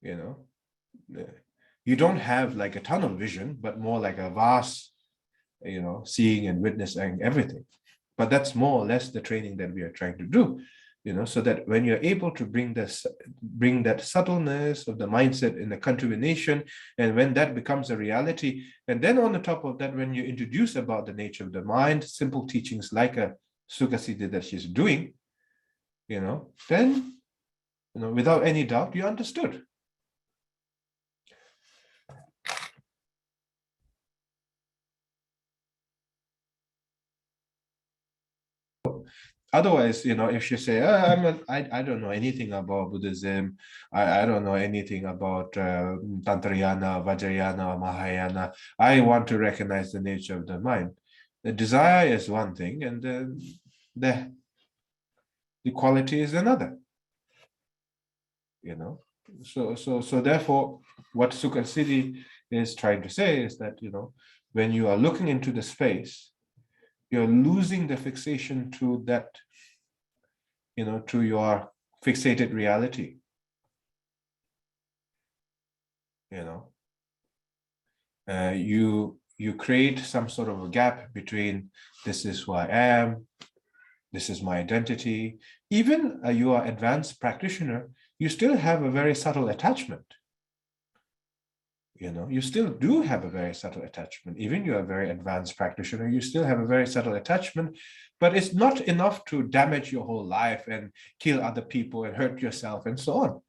C: You know, you don't have like a tunnel vision, but more like a vast, you know, seeing and witnessing everything. But that's more or less the training that we are trying to do, you know, so that when you're able to bring that subtleness of the mindset in the continuation, and when that becomes a reality, and then on the top of that, when you introduce about the nature of the mind, simple teachings like a Sukhasiddhi that she's doing, you know, then, you know, without any doubt, you understood. Otherwise, you know, if you say, I don't know anything about Buddhism, I don't know anything about Tantrayana, Vajrayana, Mahayana, I want to recognize the nature of the mind. The desire is one thing, and the quality is another. You know, so therefore, what Sukhasiddhi is trying to say is that, you know, when you are looking into the space, you're losing the fixation to that, you know, to your fixated reality. You know, you create some sort of a gap between this is who I am, this is my identity. Even you are advanced practitioner, you still have a very subtle attachment. You know, you still do have a very subtle attachment. Even you're a very advanced practitioner, you still have a very subtle attachment, but it's not enough to damage your whole life and kill other people and hurt yourself and so on.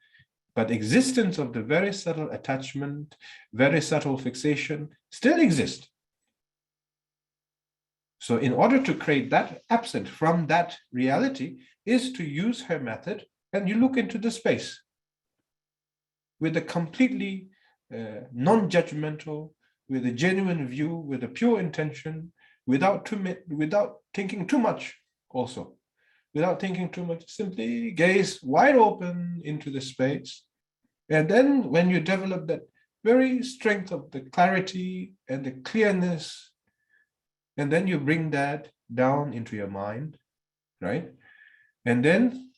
C: But existence of the very subtle attachment, very subtle fixation still exists. So in order to create that absent from that reality is to use her method, and you look into the space with a completely non-judgmental, with a genuine view, with a pure intention, without thinking too much also. Without thinking too much, simply gaze wide open into the space. And then when you develop that very strength of the clarity and the clearness, and then you bring that down into your mind, right? And then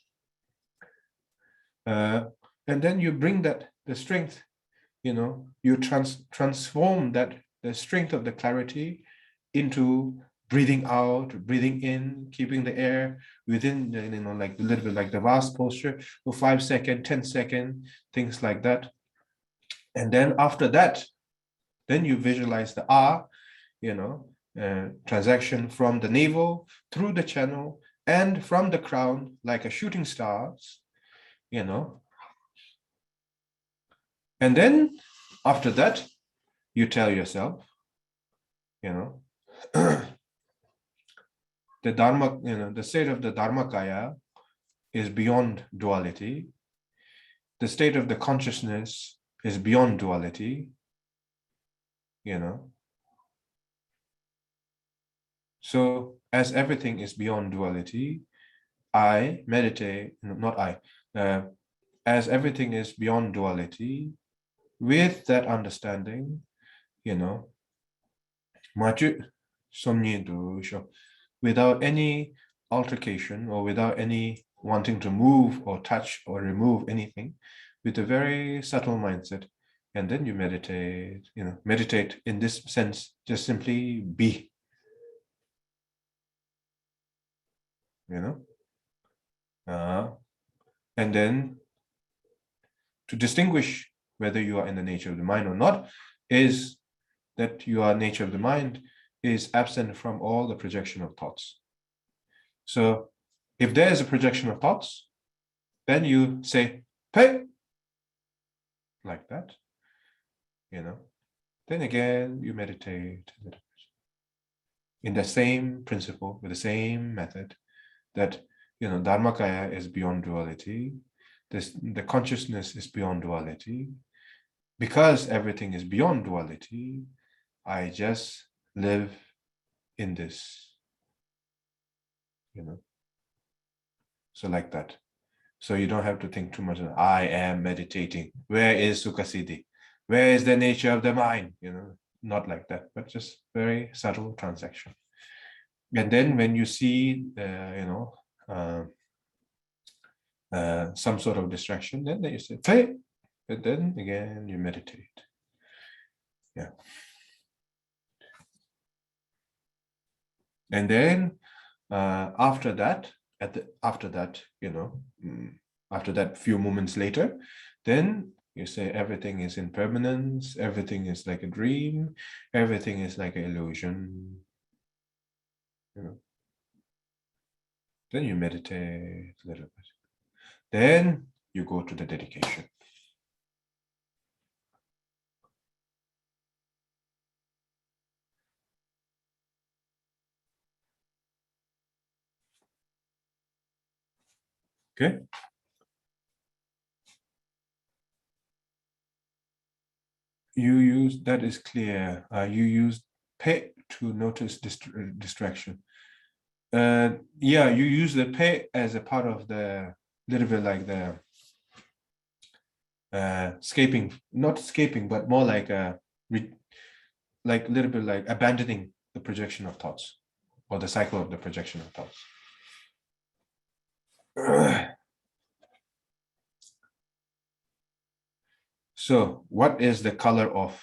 C: you bring that, the strength, you know, you transform that, the strength of the clarity into breathing out, breathing in, keeping the air within, you know, like a little bit like the vast posture for 5 seconds, 10 seconds, things like that. And then after that, then you visualize the you know, transaction from the navel through the channel and from the crown like a shooting stars, you know. And then after that, you tell yourself, you know, the Dharma, you know, the state of the Dharmakaya is beyond duality. The state of the consciousness is beyond duality, you know. So as everything is beyond duality, I meditate, not I, as everything is beyond duality, with that understanding, you know, without any altercation or without any wanting to move or touch or remove anything, with a very subtle mindset. And then you meditate, you know, meditate in this sense, just simply be. And then to distinguish whether you are in the nature of the mind or not is that your nature of the mind is absent from all the projection of thoughts. So if there is a projection of thoughts, then you say, "Pay," like that, Then again, you meditate a little bit in the same principle, with the same method, that, Dharmakaya is beyond duality. The consciousness is beyond duality. Because everything is beyond duality, I just live in this, So like that. So you don't have to think too much. I am meditating. Where is Sukhasiddhi? Where is the nature of the mind? Not like that, but just very subtle transaction. And then when you see, some sort of distraction, then you say, "Hey," and then again you meditate. Yeah. And then after that, after that few moments later, then you say everything is impermanence, everything is like a dream, everything is like an illusion. Then you meditate a little bit. Then you go to the dedication. Okay. You use, that is clear. You use pay to notice distraction. Yeah, you use the pay as a part of the little bit like the escaping, not escaping, but more like a little bit like abandoning the projection of thoughts, or the cycle of the projection of thoughts. So what is the color of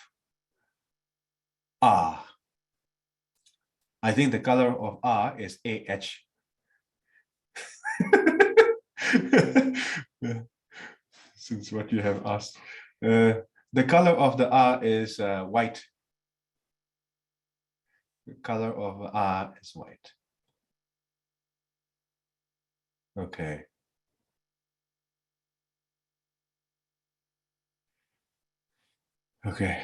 C: Ah? I think the color of Ah is AH. Since what you have asked. The color of the Ah is white. The color of Ah is white. Okay. Okay.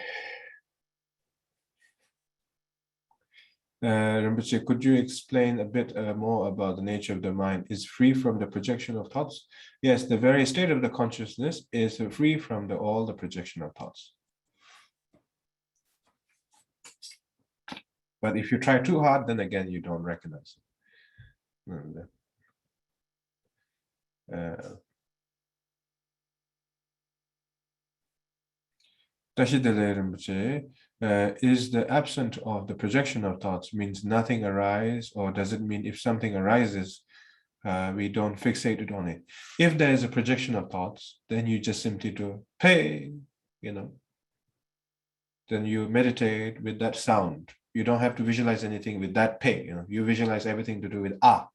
C: Rinpoche, could you explain a bit more about the nature of the mind? Is free from the projection of thoughts? Yes, the very state of the consciousness is free from all the projection of thoughts. But if you try too hard, then again, you don't recognize it. Tashidele Rinpoche, is the absence of the projection of thoughts means nothing arises, or does it mean if something arises, we don't fixate it on it? If there is a projection of thoughts, then you just simply do pay, then you meditate with that sound. You don't have to visualize anything with that pay, you visualize everything to do with Ah.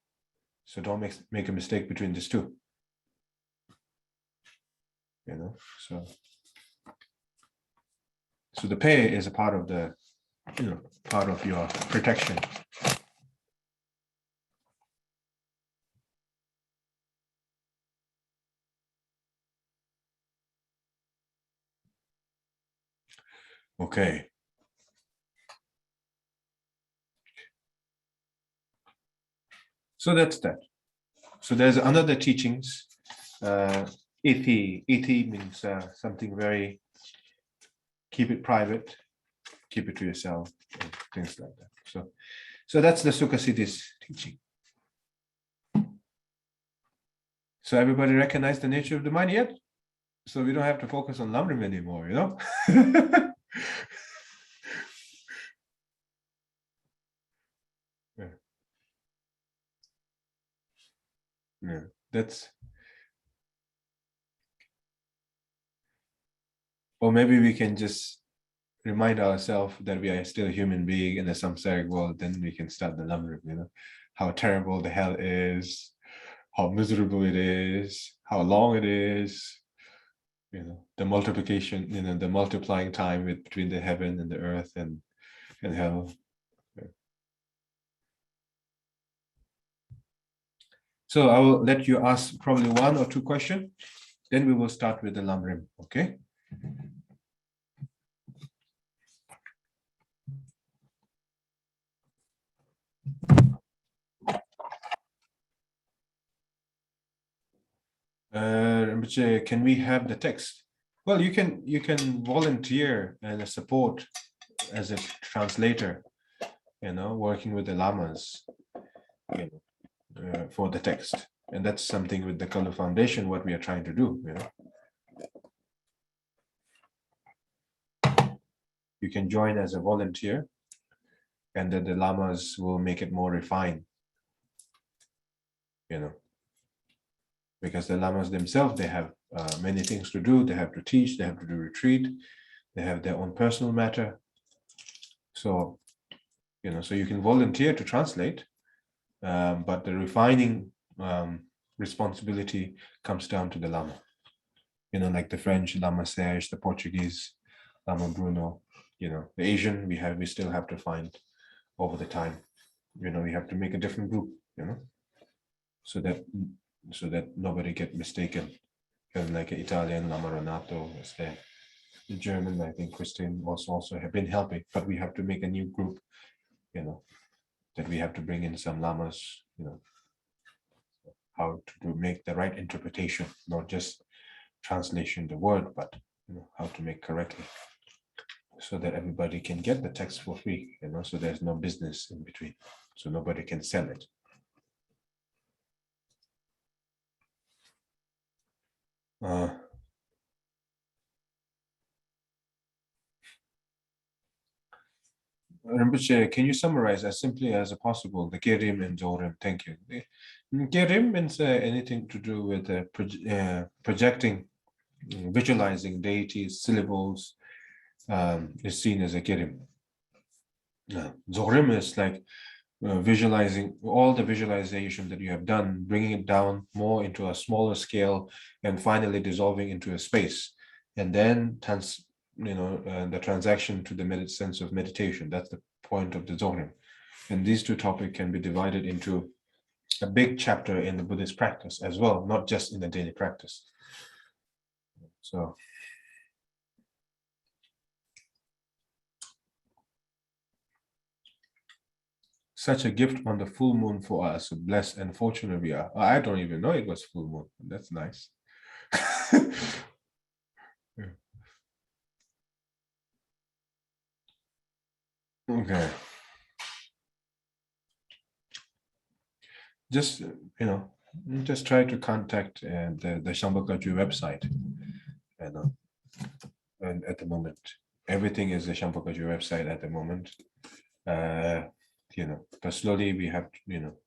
C: So don't make a mistake between these two. So the pay is a part of the, part of your protection. Okay. So that's that. So there's another teachings. Iti means something very, keep it private, keep it to yourself, and things like that. So that's the Sukhasiddhi's teaching. So everybody recognize the nature of the mind yet? So we don't have to focus on Lamrim anymore, Yeah, that's, or maybe we can just remind ourselves that we are still a human being in the samsaric world, then we can start the lamrim, how terrible the hell is, how miserable it is, how long it is, the multiplication, the multiplying time between the heaven and the earth and hell. So I will let you ask probably 1 or 2 questions, then we will start with the lamrim, okay? Can we have the text? Well, you can volunteer and support as a translator, working with the lamas, for the text, and that's something with the Kalu Foundation what we are trying to do. You can join as a volunteer, and then the lamas will make it more refined. Because the lamas themselves, they have many things to do. They have to teach, they have to do retreat, they have their own personal matter. So, so you can volunteer to translate, but the refining responsibility comes down to the lama. Like the French Lama Serge, the Portuguese Lama Bruno, the Asian we still have to find over the time. We have to make a different group, so that nobody get mistaken. And like an Italian Lama Renato is there. The German, I think Christine also have been helping, but we have to make a new group, that we have to bring in some lamas, how to make the right interpretation, not just translation the word, but how to make correctly, so that everybody can get the text for free, so there's no business in between, so nobody can sell it. Rinpoche, can you summarize as simply as possible the Gerim and Zorim? Thank you. Gerim means anything to do with projecting, visualizing deities, syllables, is seen as a Gerim. Zorim is like visualizing all the visualization that you have done, bringing it down more into a smaller scale, and finally dissolving into a space, and then the transaction to the sense of meditation. That's the point of the Zorim. And these two topics can be divided into a big chapter in the Buddhist practice as well, not just in the daily practice. So such a gift on the full moon for us. Blessed and fortunate we are. I don't even know it was full moon. That's nice. Okay. Just, just try to contact the Shambhakaju website. And at the moment, everything is the Shambhakaju website at the moment. But slowly we have,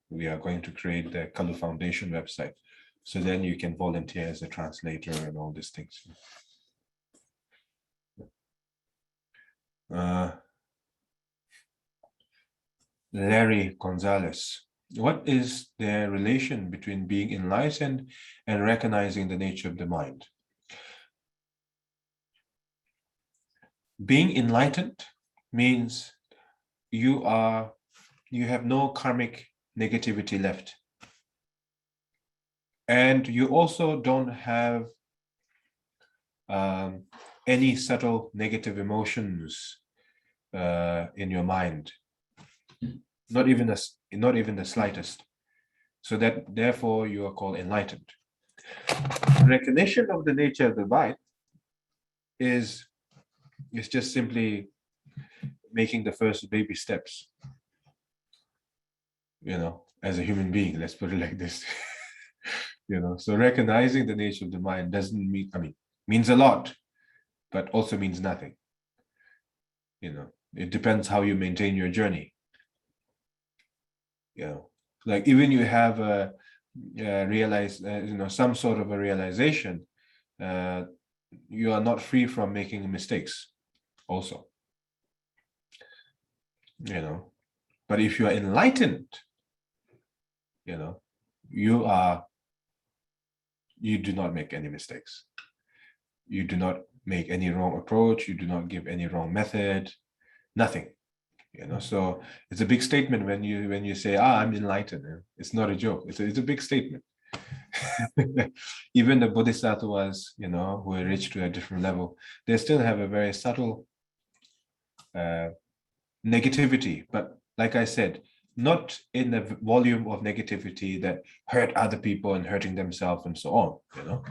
C: we are going to create the Kalu Foundation website. So then you can volunteer as a translator and all these things. Larry Gonzalez, what is the relation between being enlightened and recognizing the nature of the mind? Being enlightened means you have no karmic negativity left. And you also don't have any subtle negative emotions in your mind, not even the slightest. So that therefore you are called enlightened. Recognition of the nature of the mind is just simply making the first baby steps, as a human being, let's put it like this. So recognizing the nature of the mind doesn't mean, means a lot, but also means nothing. It depends how you maintain your journey. Like even you have some sort of a realization, you are not free from making mistakes also. you know. But if you are enlightened, you know, you do not make any mistakes. You do not make any wrong approach. You do not give any wrong method, nothing, you know. So it's a big statement when you say, I'm enlightened. It's not a joke. It's a big statement. Even the bodhisattvas, you know, who are reached to a different level, they still have a very subtle negativity. But like I said, not in the volume of negativity that hurt other people and hurting themselves and so on, you know.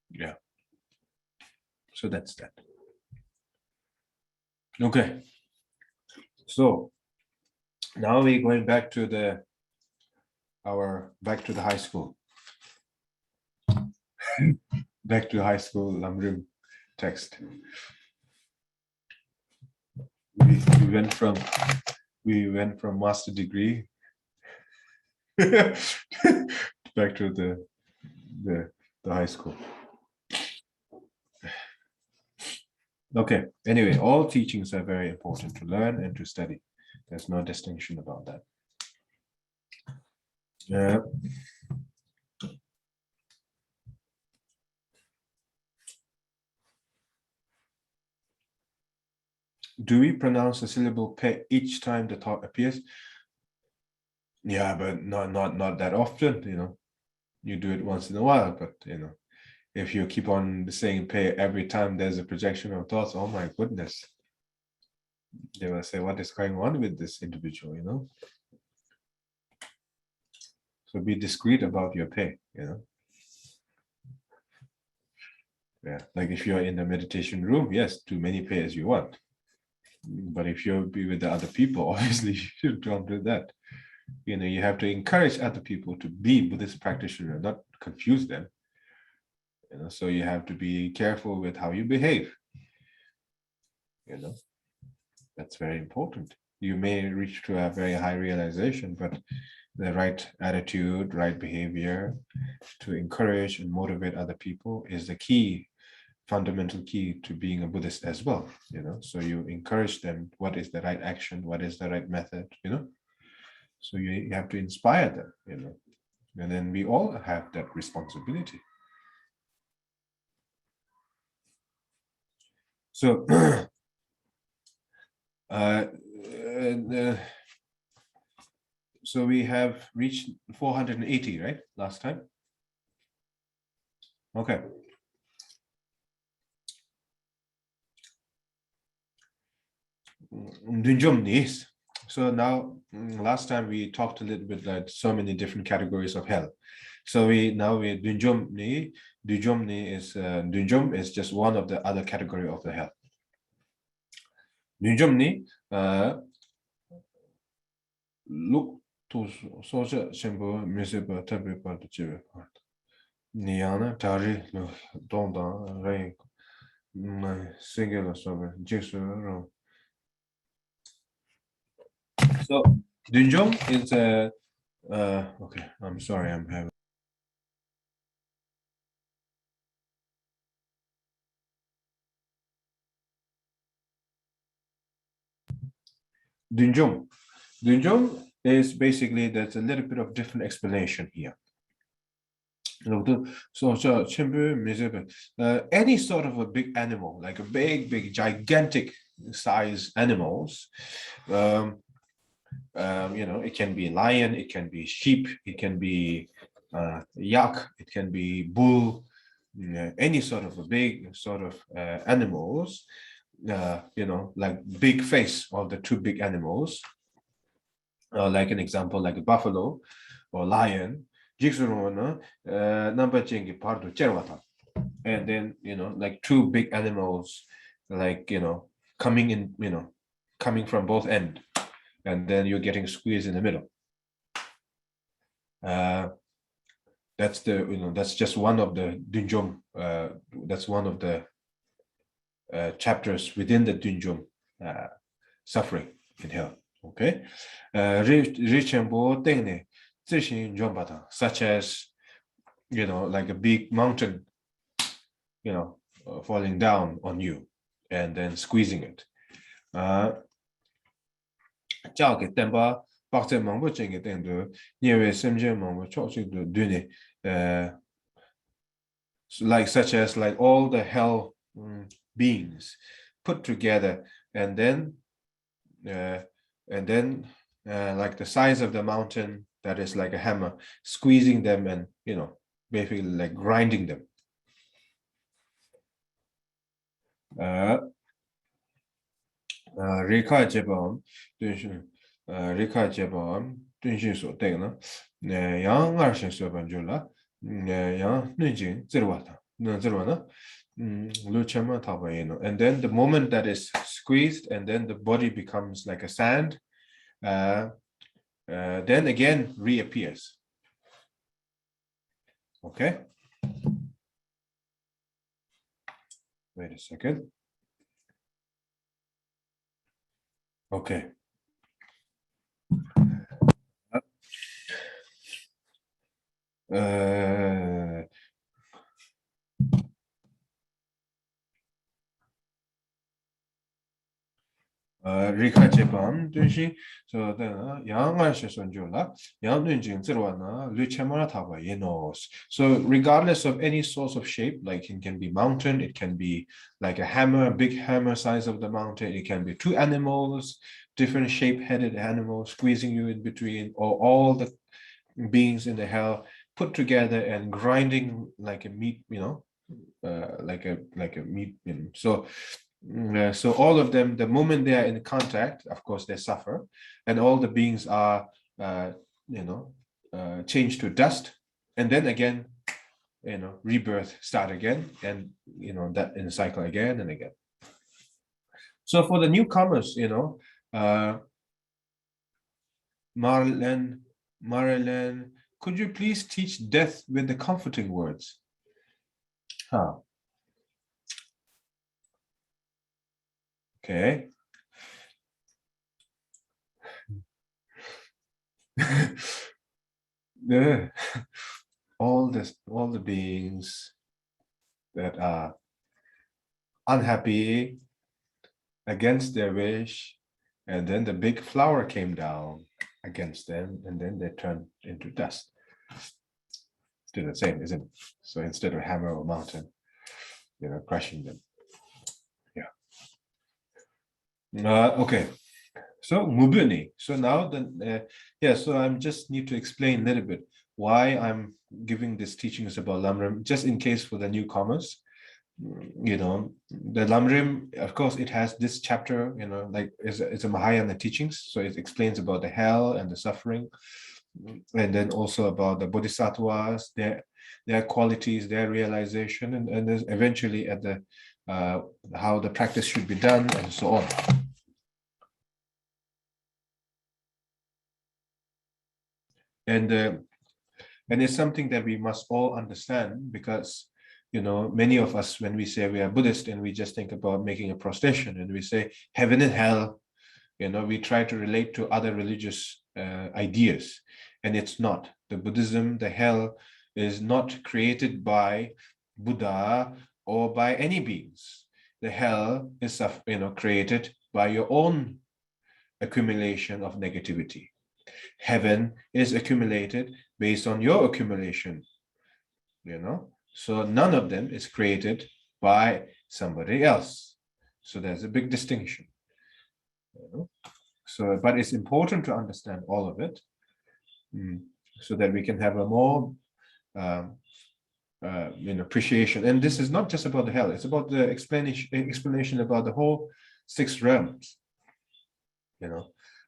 C: Yeah. So that's that. Okay. So now we're going back to the high school. Back to high school Lamrim text. We went from master degree back to the high school. Okay, anyway, all teachings are very important to learn and to study. There's no distinction about that. Do we pronounce the syllable pe each time the thought appears? Yeah, but not that often, you know. You do it once in a while, but you know, if you keep on saying pe every time there's a projection of thoughts, oh my goodness. They will say, what is going on with this individual, you know? So be discreet about your pe, you know. Yeah, like if you're in the meditation room, yes, do many pe as you want. But if you'll be with the other people, obviously you don't do that. You know, you have to encourage other people to be Buddhist practitioner, not confuse them. You know, so you have to be careful with how you behave. You know, that's very important. You may reach to a very high realization, but the right attitude, right behavior to encourage and motivate other people is the key, fundamental key to being a Buddhist as well. You know, so you encourage them, what is the right action, what is the right method, you know. So you have to inspire them, you know, and then we all have that responsibility. So, so we have reached 480, right? Last time. Okay. So now, last time we talked a little bit like so many different categories of hell. So Dunjom is just one of the other category of the hell. Dunjom look to social symbo musiba tabi part chive part. Niana tari donda rain singular sober jigsaw. So Dunjom is okay, I'm sorry, I'm having Dunjom. Dunjom is basically, there's a little bit of different explanation here. So any sort of a big animal, like a big, gigantic size animals, you know, it can be lion, it can be sheep, it can be yak, it can be bull, any sort of a big sort of animals, you know, like big face of the two big animals, like an example, like a buffalo or lion. And then, you know, like two big animals, like, you know, coming in, you know, coming from both ends, and then you're getting squeezed in the middle. That's the, you know, that's just one of the Dunjom, that's one of the chapters within the Dunjom suffering in hell. Okay, such as, you know, like a big mountain, you know, falling down on you, and then squeezing it. 叫给蛋巴把这忙不整个蛋都，因为身边忙不超这个对呢，like such as like all the hell beings put together, and then like the size of the mountain that is like a hammer, squeezing them and basically like grinding them. Rika Jebam, Rika Jebam, Dunjin so Degna, Yang Arshin Sobanjula, Yang Nunjin, Zerwata, Zerwana, Luchama Tabayeno. And then the moment that is squeezed, and then the body becomes like a sand, then again reappears. Okay. Wait a second. Okay. Rika Jepam, Dunshi, so then Yang Anshisonjula, Yang Dunjin Zerwana, Luchemara Taba, Yenos. So regardless of any source of shape, like it can be mountain, it can be like a hammer, a big hammer size of the mountain, it can be two animals, different shape-headed animals squeezing you in between, or all the beings in the hell put together and grinding like a meat, like a meat, so all of them, the moment they are in contact, of course they suffer, and all the beings are changed to dust, and then again rebirth start again, and that in a cycle again and again. So for the newcomers, Marilyn, could you please teach death with the comforting words? Okay. All the beings that are unhappy against their wish, and then the big flower came down against them, and then they turned into dust. Still the same, isn't it? So instead of a hammer or mountain, crushing them. Okay, so Mubuni. So now so I'm just need to explain a little bit why I'm giving this teachings about Lamrim, just in case for the newcomers. The Lamrim, of course, it has this chapter, like it's a Mahayana teachings, so it explains about the hell and the suffering, and then also about the bodhisattvas, their qualities, their realization, and then eventually at the how the practice should be done, and so on. And it's something that we must all understand, because many of us, when we say we are Buddhist and we just think about making a prostration and we say heaven and hell, we try to relate to other religious ideas, and it's not. The Buddhism, the hell is not created by Buddha or by any beings. The hell is created by your own accumulation of negativity. Heaven is accumulated based on your accumulation, so none of them is created by somebody else. So there's a big distinction. So, but it's important to understand all of it, so that we can have a more appreciation. And this is not just about the hell, it's about the explanation about the whole 6 realms,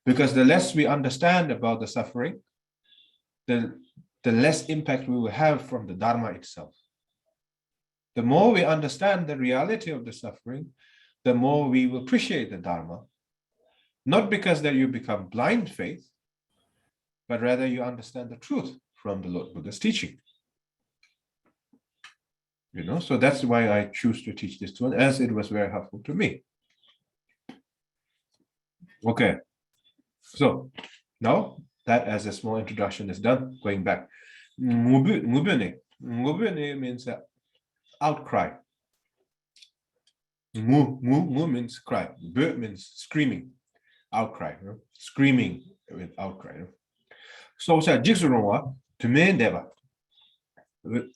C: because the less we understand about the suffering, the less impact we will have from the Dharma itself. The more we understand the reality of the suffering, the more we will appreciate the Dharma, not because that you become blind faith, but rather you understand the truth from the Lord Buddha's teaching. So that's why I choose to teach this one, as it was very helpful to me. Okay, so now that as a small introduction is done, going back, Mubune means outcry. Mu means cry. Be means screaming, outcry. Screaming with outcry. So jigsaw to me deva.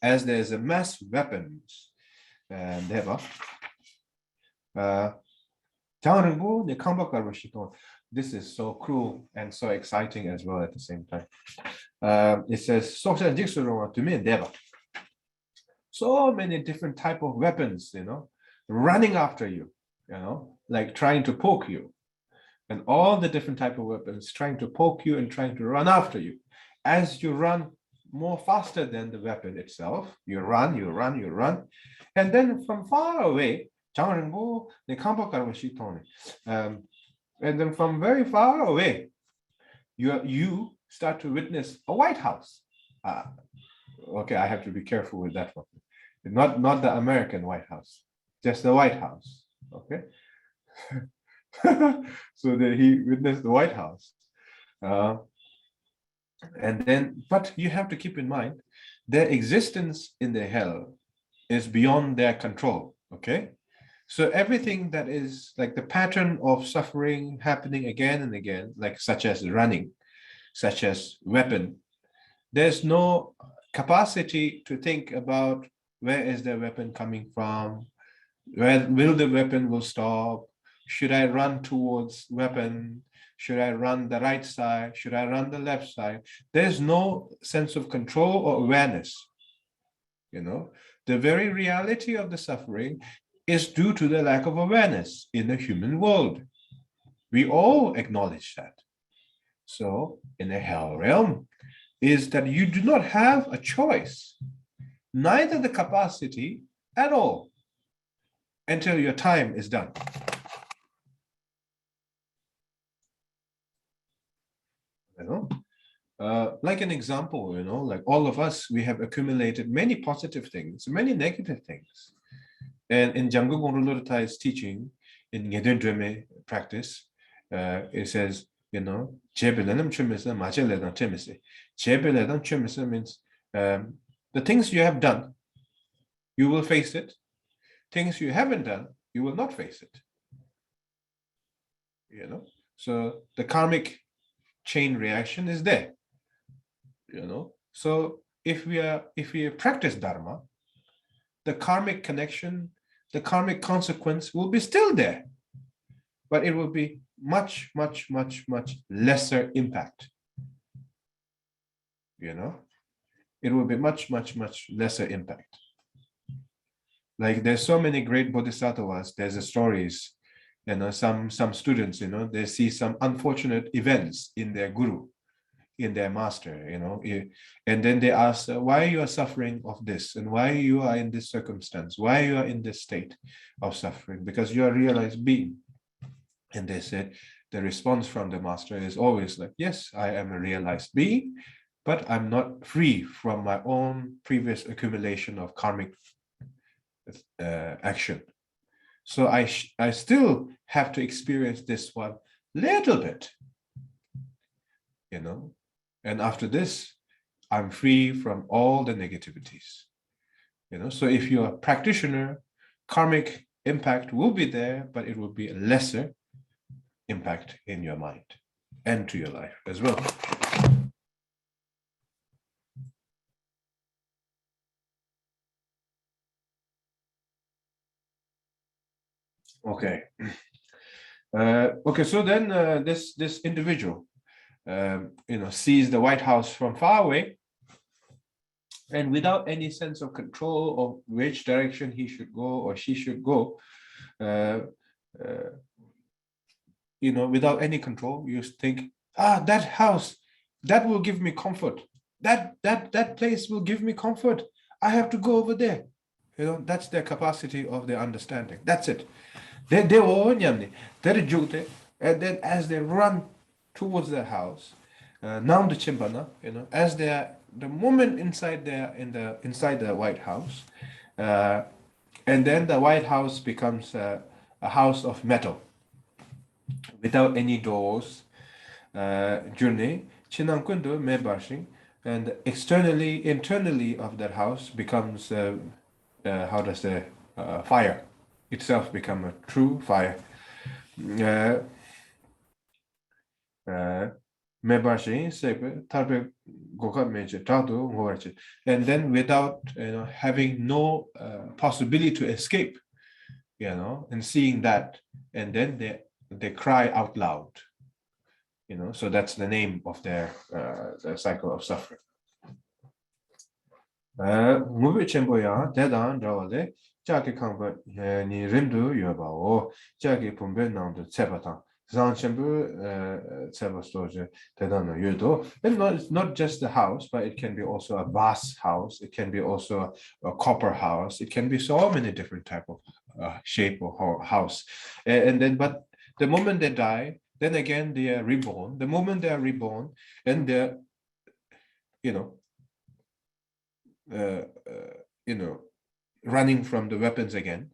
C: As there's a mass weapons deva. This is so cruel and so exciting as well at the same time. It says social jigsaw to me deva. So many different type of weapons, running after you, like trying to poke you, and all the different type of weapons trying to poke you and trying to run after you. As you run more faster than the weapon itself, you run, and then from far away, and then from very far away, you start to witness a White House. Okay, I have to be careful with that one. Not the American White House, just the White House. Okay. So that he witnessed the White House. And then, but you have to keep in mind, their existence in the hell is beyond their control. Okay. So everything that is like the pattern of suffering happening again and again, like such as running, such as weapon, there's no capacity to think about where is the weapon coming from, where will the weapon will stop, should I run towards weapon, should I run the right side, should I run the left side. There's no sense of control or awareness. The very reality of the suffering is due to the lack of awareness in the human world. We all acknowledge that. So in the hell realm is that you do not have a choice, neither the capacity at all, until your time is done. Like an example, like all of us, we have accumulated many positive things, many negative things. And in Jamgon Gonrulurtai's teaching, in Ngedendreme practice, it says, Jebelenam chumisa, majeledam chemisi. Jebeledam chumisa means the things you have done, you will face it. Things you haven't done, you will not face it. So the karmic chain reaction is there. So if we practice dharma, the karmic connection, the karmic consequence will be still there, but it will be much, much, much, much lesser impact. It will be much, much, much lesser impact. Like there's so many great bodhisattvas, there's stories, some students, they see some unfortunate events in their guru, in their master, and then they ask, why you are suffering of this, and why you are in this circumstance, why you are in this state of suffering, because you are a realized being. And they said, the response from the master is always like, yes, I am a realized being, but I'm not free from my own previous accumulation of karmic action. So I still have to experience this one little bit, and after this, I'm free from all the negativities. So if you're a practitioner, karmic impact will be there, but it will be a lesser impact in your mind and to your life as well. Okay. Okay. So then this individual, sees the White House from far away, and without any sense of control of which direction he should go or she should go, without any control, you think, that house, that will give me comfort. That place will give me comfort. I have to go over there. That's their capacity of their understanding. That's it. And then as they run towards their house, now the chimbana, as they are the moment inside the White House, and then the White House becomes a house of metal, without any doors. Journey chinankundo me bashing, and internally of that house becomes fire. itself become a true fire. And then without having no possibility to escape, and seeing that, and then they cry out loud, so that's the name of their cycle of suffering. 무비 첨보야 대단 저와데 자기 강바 니 림도 여바오 자기 분별 나온도 세바타 zanchembu sebastoje 대단한 유도. And not just the house, but it can be also a vase house, it can be also a copper house, it can be so many different type of shape or house. And then, but the moment they die, then again they are reborn. The moment they are reborn, and they're running from the weapons again,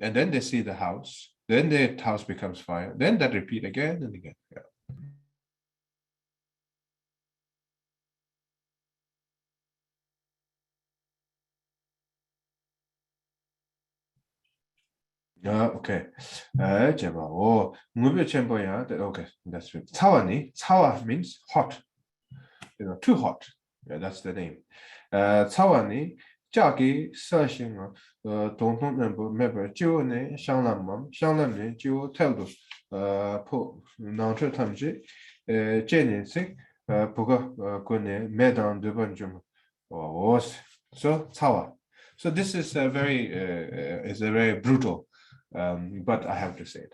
C: and then they see the house, then the house becomes fire, then that repeat again and again. Okay. Okay, that's it. Cawa means hot, too hot. Yeah, that's the name. Cawani jagi searching don't remember June Shanglam Ju Teldu Po Nantra Tamji Jenny Puga Gune Medan Dubanjum was so Cawa. So this is a very brutal, but I have to say it.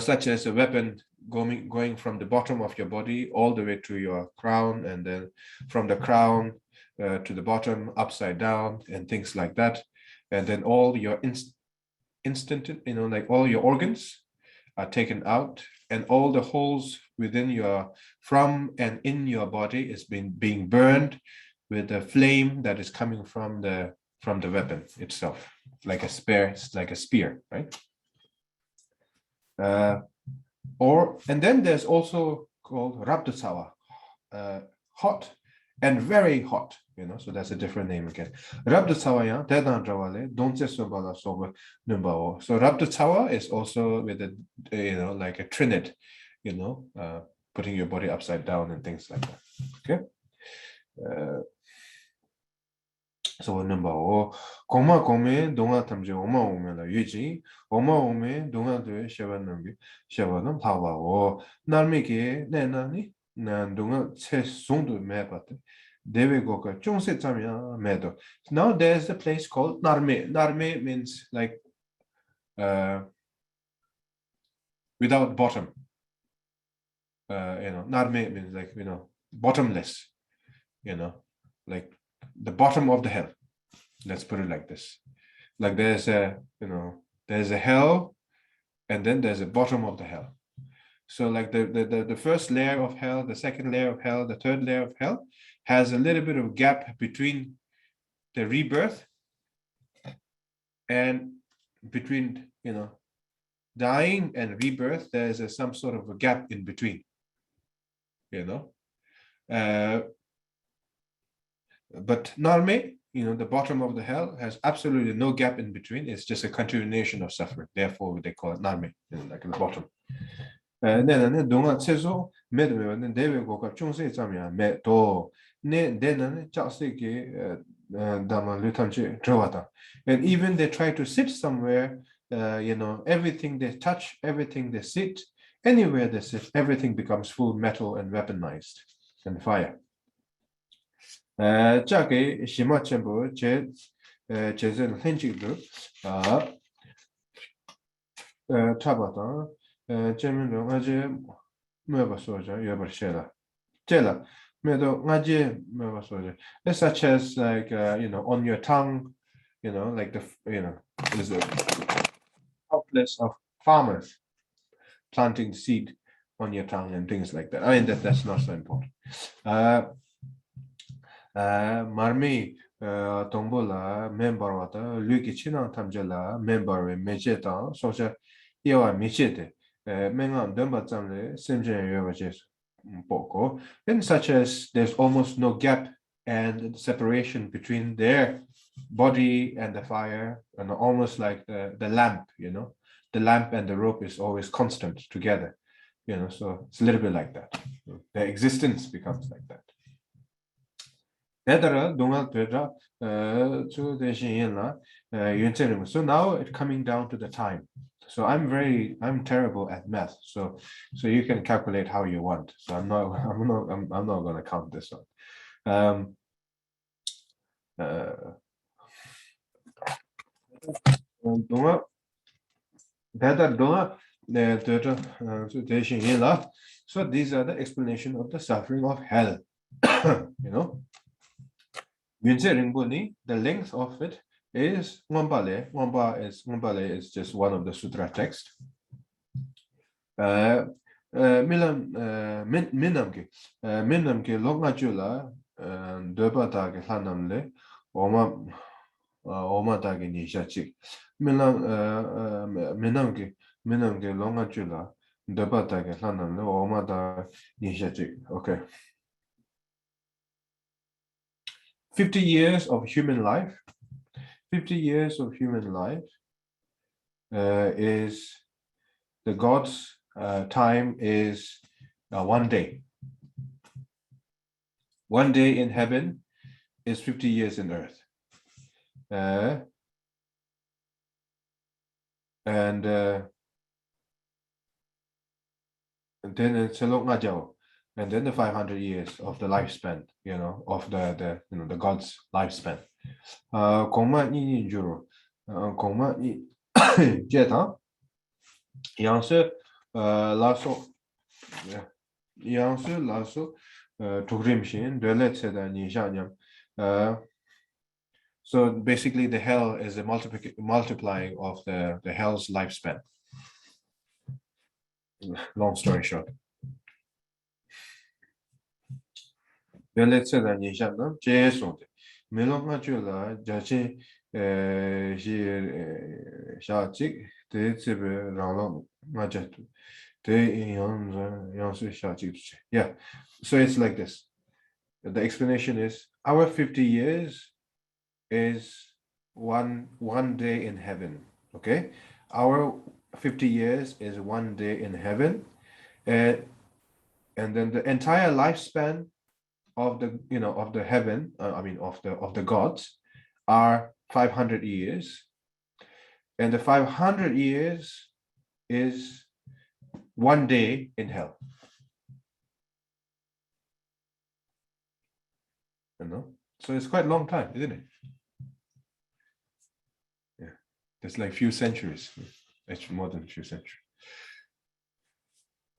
C: Such as a weapon going from the bottom of your body all the way to your crown, and then from the crown to the bottom upside down, and things like that. And then all your like all your organs are taken out, and all the holes within from and in your body is being burned with the flame that is coming from the weapon itself, like a spear, right? And then there's also called Rabdusawa, hot and very hot, so that's a different name again. Rabdusawa Dedan Rawale, Donse Sobala Soba Numbao. So Rabdusawa is also with a like a trinid, putting your body upside down and things like that. Okay. So number Koma Kome Donga Tamje Oma Omela Yuji, Oma Ome Donga de Shavanam Hawa, Narmiki, Nenani, Nandunga Ches Sundu Mepate, Deve Goka, Chonse Tamia Medo. Now there's a place called Narme. Narme means like without bottom. Narme means like bottomless, like the bottom of the hell. Let's put it like this. Like there's a hell, and then there's a bottom of the hell. So like the first layer of hell, the second layer of hell, the third layer of hell has a little bit of gap between the rebirth and between dying and rebirth. There's some sort of a gap in between. But Narme, the bottom of the hell has absolutely no gap in between. It's just a continuation of suffering. Therefore, they call it Narme, like the bottom. Then Donga Tsezo, Medwe, David Goka Chungse Zamia, Meto, then Chasiki, Dama Lutanchi, Trovata. And even they try to sit somewhere, everything they touch, everything they sit, anywhere they sit, everything becomes full metal and weaponized and fire. Jake Shima Chamber, Jezen Henjigdu, Tabata, Jemin Aje, Meva Soja, Yabarshela, Jela, Medo Aje, Meva Soja. It's such as like, on your tongue, like there's a countless of farmers planting seed on your tongue and things like that. I mean, that's not so important. Marmi Tombola member wata Luki China Tamjela member Mejeta Soja Yawa Michete Mengan Dumba Tamle Simjan Yavajes Boko, and such as there's almost no gap and separation between their body and the fire, and almost like the lamp, you know, the lamp and the rope is always constant together, you know, so it's a little bit like that. The existence becomes like that. So now it's coming down to the time. So I'm terrible at math. So you can calculate how you want. So I'm not going to count this one. So these are the explanation of the suffering of hell. You know, the length of it is Ngombale is just one of the sutra text. Minamke longa jula deba ke hanamle oma dage ni shachi minamke longa jula deba ke hanamle oma da ni shachi. Okay. 50 years of human life. 50 years of human life is the God's time is 1 day. 1 day in heaven is 50 years in earth. And then it's a long ajao. And then the 500 years of the lifespan, you know, of the God's lifespan. Kongma ni juro, kongma ni jeta, yanse laso, yanse laso, tugrimshin, delet seda ni janyam. So basically, the hell is a multiplying of the hell's lifespan. Long story short. Let's say that you shall not Jason. Melomachula, Jachi, Shachik, the Tibe Ralom Majatu, the Yansu Shachik. Yeah, so it's like this. The explanation is our 50 years is one day in heaven. Okay, our 50 years is 1 day in heaven, and then the entire lifespan of the heaven, of the gods, are 500 years, and the 500 years is 1 day in hell. You know, so it's quite a long time, isn't it? Yeah, it's like few centuries. Actually, more than a few centuries.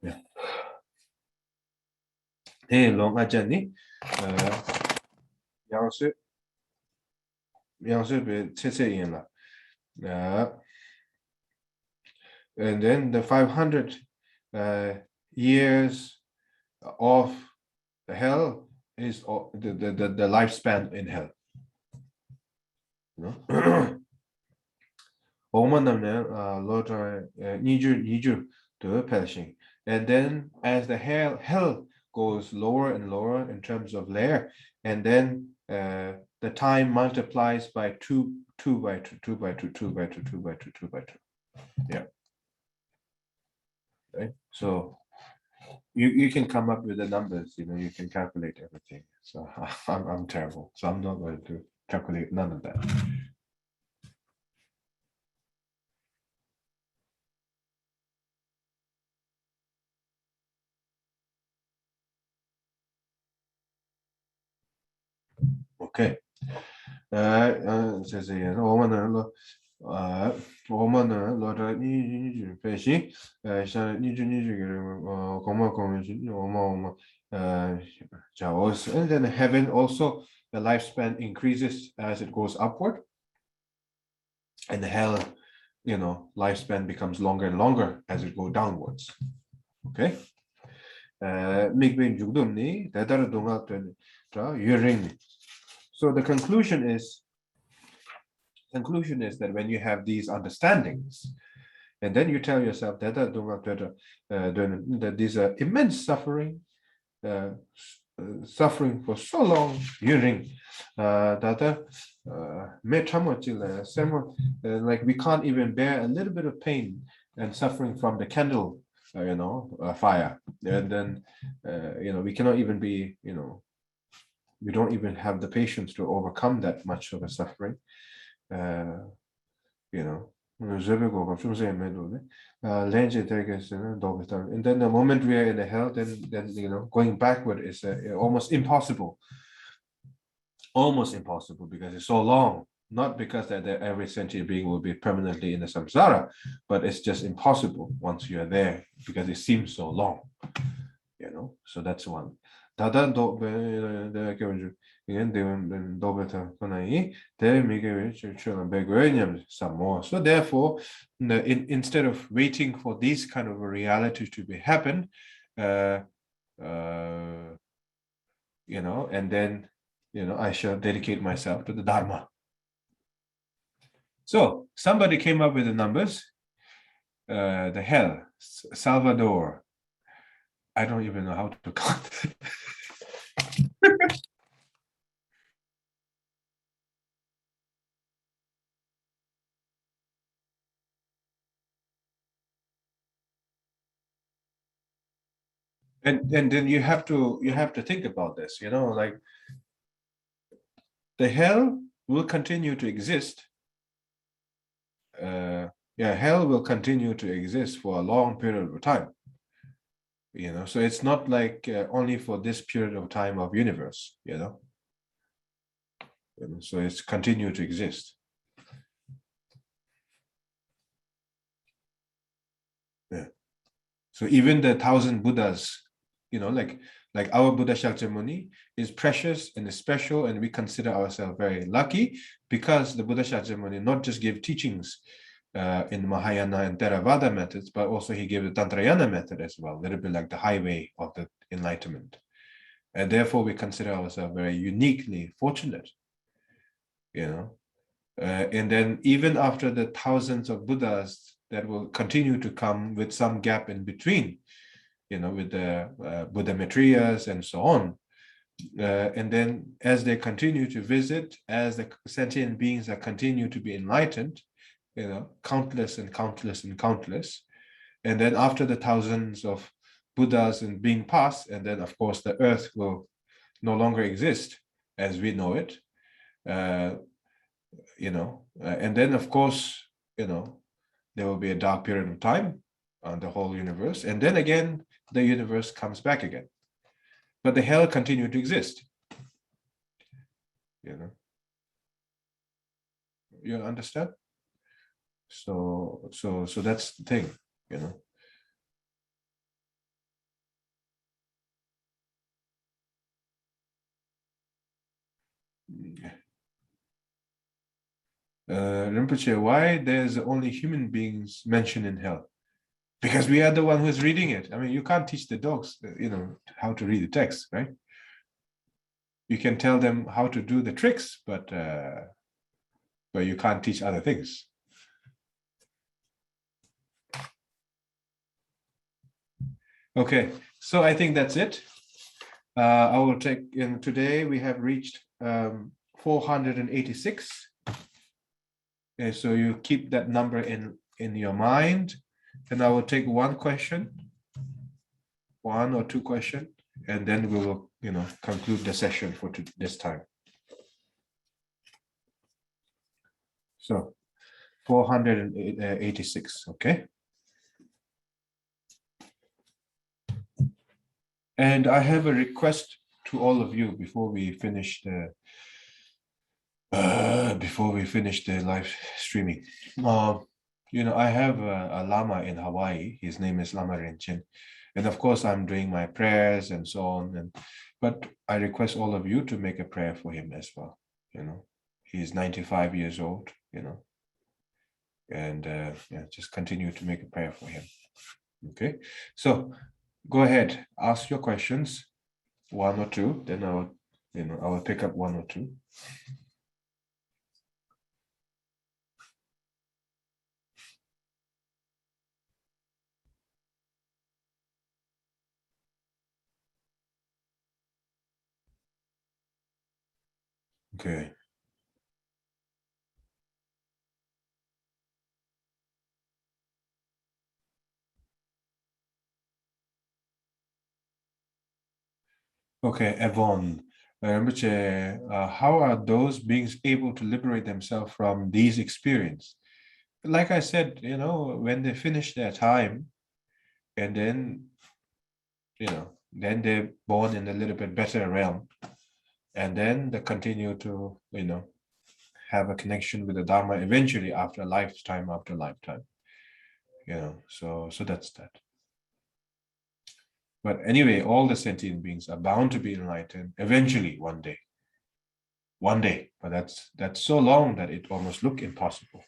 C: Yeah. Hey, long journey. Yangsu be and then the 500 years of the hell is the lifespan in hell. You know? And then as the hell goes lower and lower in terms of layer, and then the time multiplies by 2 by 2 by 2, 2 by 2, 2 by 2, 2 by 2. Yeah. Right. So you can come up with the numbers, you know, you can calculate everything. So I'm terrible. So I'm not going to calculate none of that. Okay. Says again, and then heaven also, the lifespan increases as it goes upward, and the hell, you know, lifespan becomes longer and longer as it goes downwards. Okay. So the conclusion is that when you have these understandings, and then you tell yourself that these are immense suffering, suffering for so long, like we can't even bear a little bit of pain and suffering from the candle, fire, and then we cannot even be, we don't even have the patience to overcome that much of a suffering, and then the moment we are in the hell, then going backward is almost impossible. Almost impossible because it's so long. Not because that every sentient being will be permanently in the samsara, but it's just impossible once you are there because it seems so long. So that's one. So therefore, instead of waiting for these kind of realities to be happen, and then I shall dedicate myself to the Dharma. So somebody came up with the numbers. The hell, Salvador. I don't even know how to count. And then you have to think about this, like the hell will continue to exist. Hell will continue to exist for a long period of time. So it's not like only for this period of time of universe, so it's continue to exist. Yeah. So even the 1,000 Buddhas, like our Buddha Shakyamuni is precious and is special, and we consider ourselves very lucky because the Buddha Shakyamuni not just give teachings in Mahayana and Theravada methods, but also he gave the Tantrayana method as well, a little bit like the highway of the enlightenment. And therefore we consider ourselves very uniquely fortunate, and then even after the thousands of Buddhas that will continue to come with some gap in between, with the Buddha Maitreya's and so on. And then as they continue to visit, as the sentient beings are continue to be enlightened, countless and countless and countless. And then after the thousands of Buddhas and being passed, and then of course the earth will no longer exist as we know it, and then of course, there will be a dark period of time on the whole universe. And then again, the universe comes back again. But the hell continue to exist. You understand? So that's the thing, Rinpoche, why there's only human beings mentioned in hell? Because we are the one who's reading it. I mean, you can't teach the dogs, how to read the text, right? You can tell them how to do the tricks, but you can't teach other things. Okay, so I think that's it. I will take in today. We have reached 486. Okay, so you keep that number in your mind, and I will take one or two questions, and then we will, conclude the session for this time. So 486, okay. And I have a request to all of you before we finish the live streaming. I have a Lama in Hawaii. His name is Lama Rinchen. And of course, I'm doing my prayers and so on. But I request all of you to make a prayer for him as well. He's 95 years old, and just continue to make a prayer for him. Okay, so go ahead, ask your questions, one or two, then I will pick up one or two. Okay. Okay, Yvonne. How are those beings able to liberate themselves from these experiences? Like I said, when they finish their time, and then, then they're born in a little bit better realm, and then they continue to, have a connection with the Dharma eventually after lifetime after lifetime. So that's that. But anyway, all the sentient beings are bound to be enlightened eventually one day. One day, but that's so long that it almost looks impossible.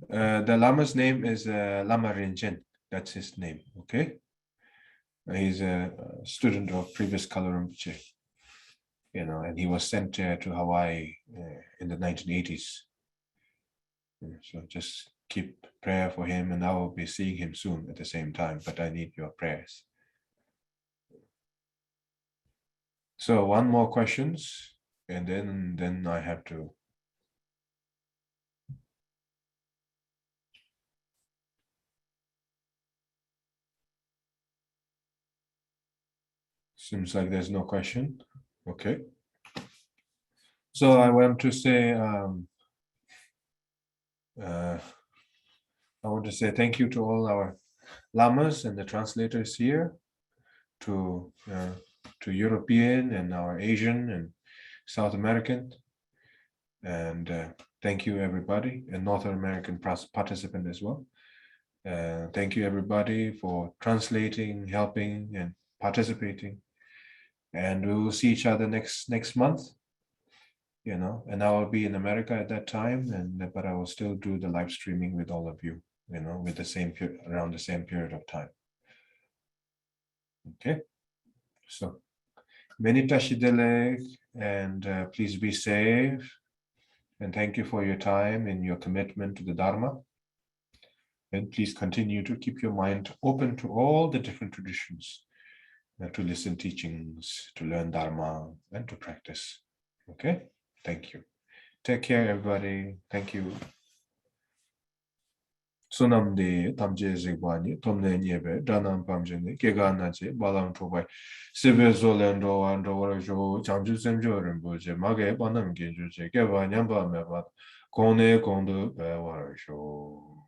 C: The Lama's name is Lama Rinchen. That's his name. Okay. He's a student of previous Kalaramche, and he was sent to Hawaii in the 1980s. So just keep prayer for him, and I will be seeing him soon at the same time, but I need your prayers. So one more questions, and then I have to. Seems like there's no question. Okay. So I want to say, I want to say thank you to all our lamas and the translators here, to European and our Asian and South American, and thank you everybody, and North American participant as well. Thank you everybody for translating, helping, and participating. And we will see each other next month. And I will be in America at that time, but I will still do the live streaming with all of you, with the same around the same period of time. Okay, so many tashidele, and please be safe, and thank you for your time and your commitment to the Dharma. And please continue to keep your mind open to all the different traditions, to listen teachings, to learn Dharma, and to practice. Okay, thank you. Take care, everybody. Thank you. Sonamde tamje zigbani tomne nyebe danam pamjene keganache balam tobai sebe zolendo ando warajo jamju semjo remboje mage banam genjo je keba nyamba meba kone kondo be warajo.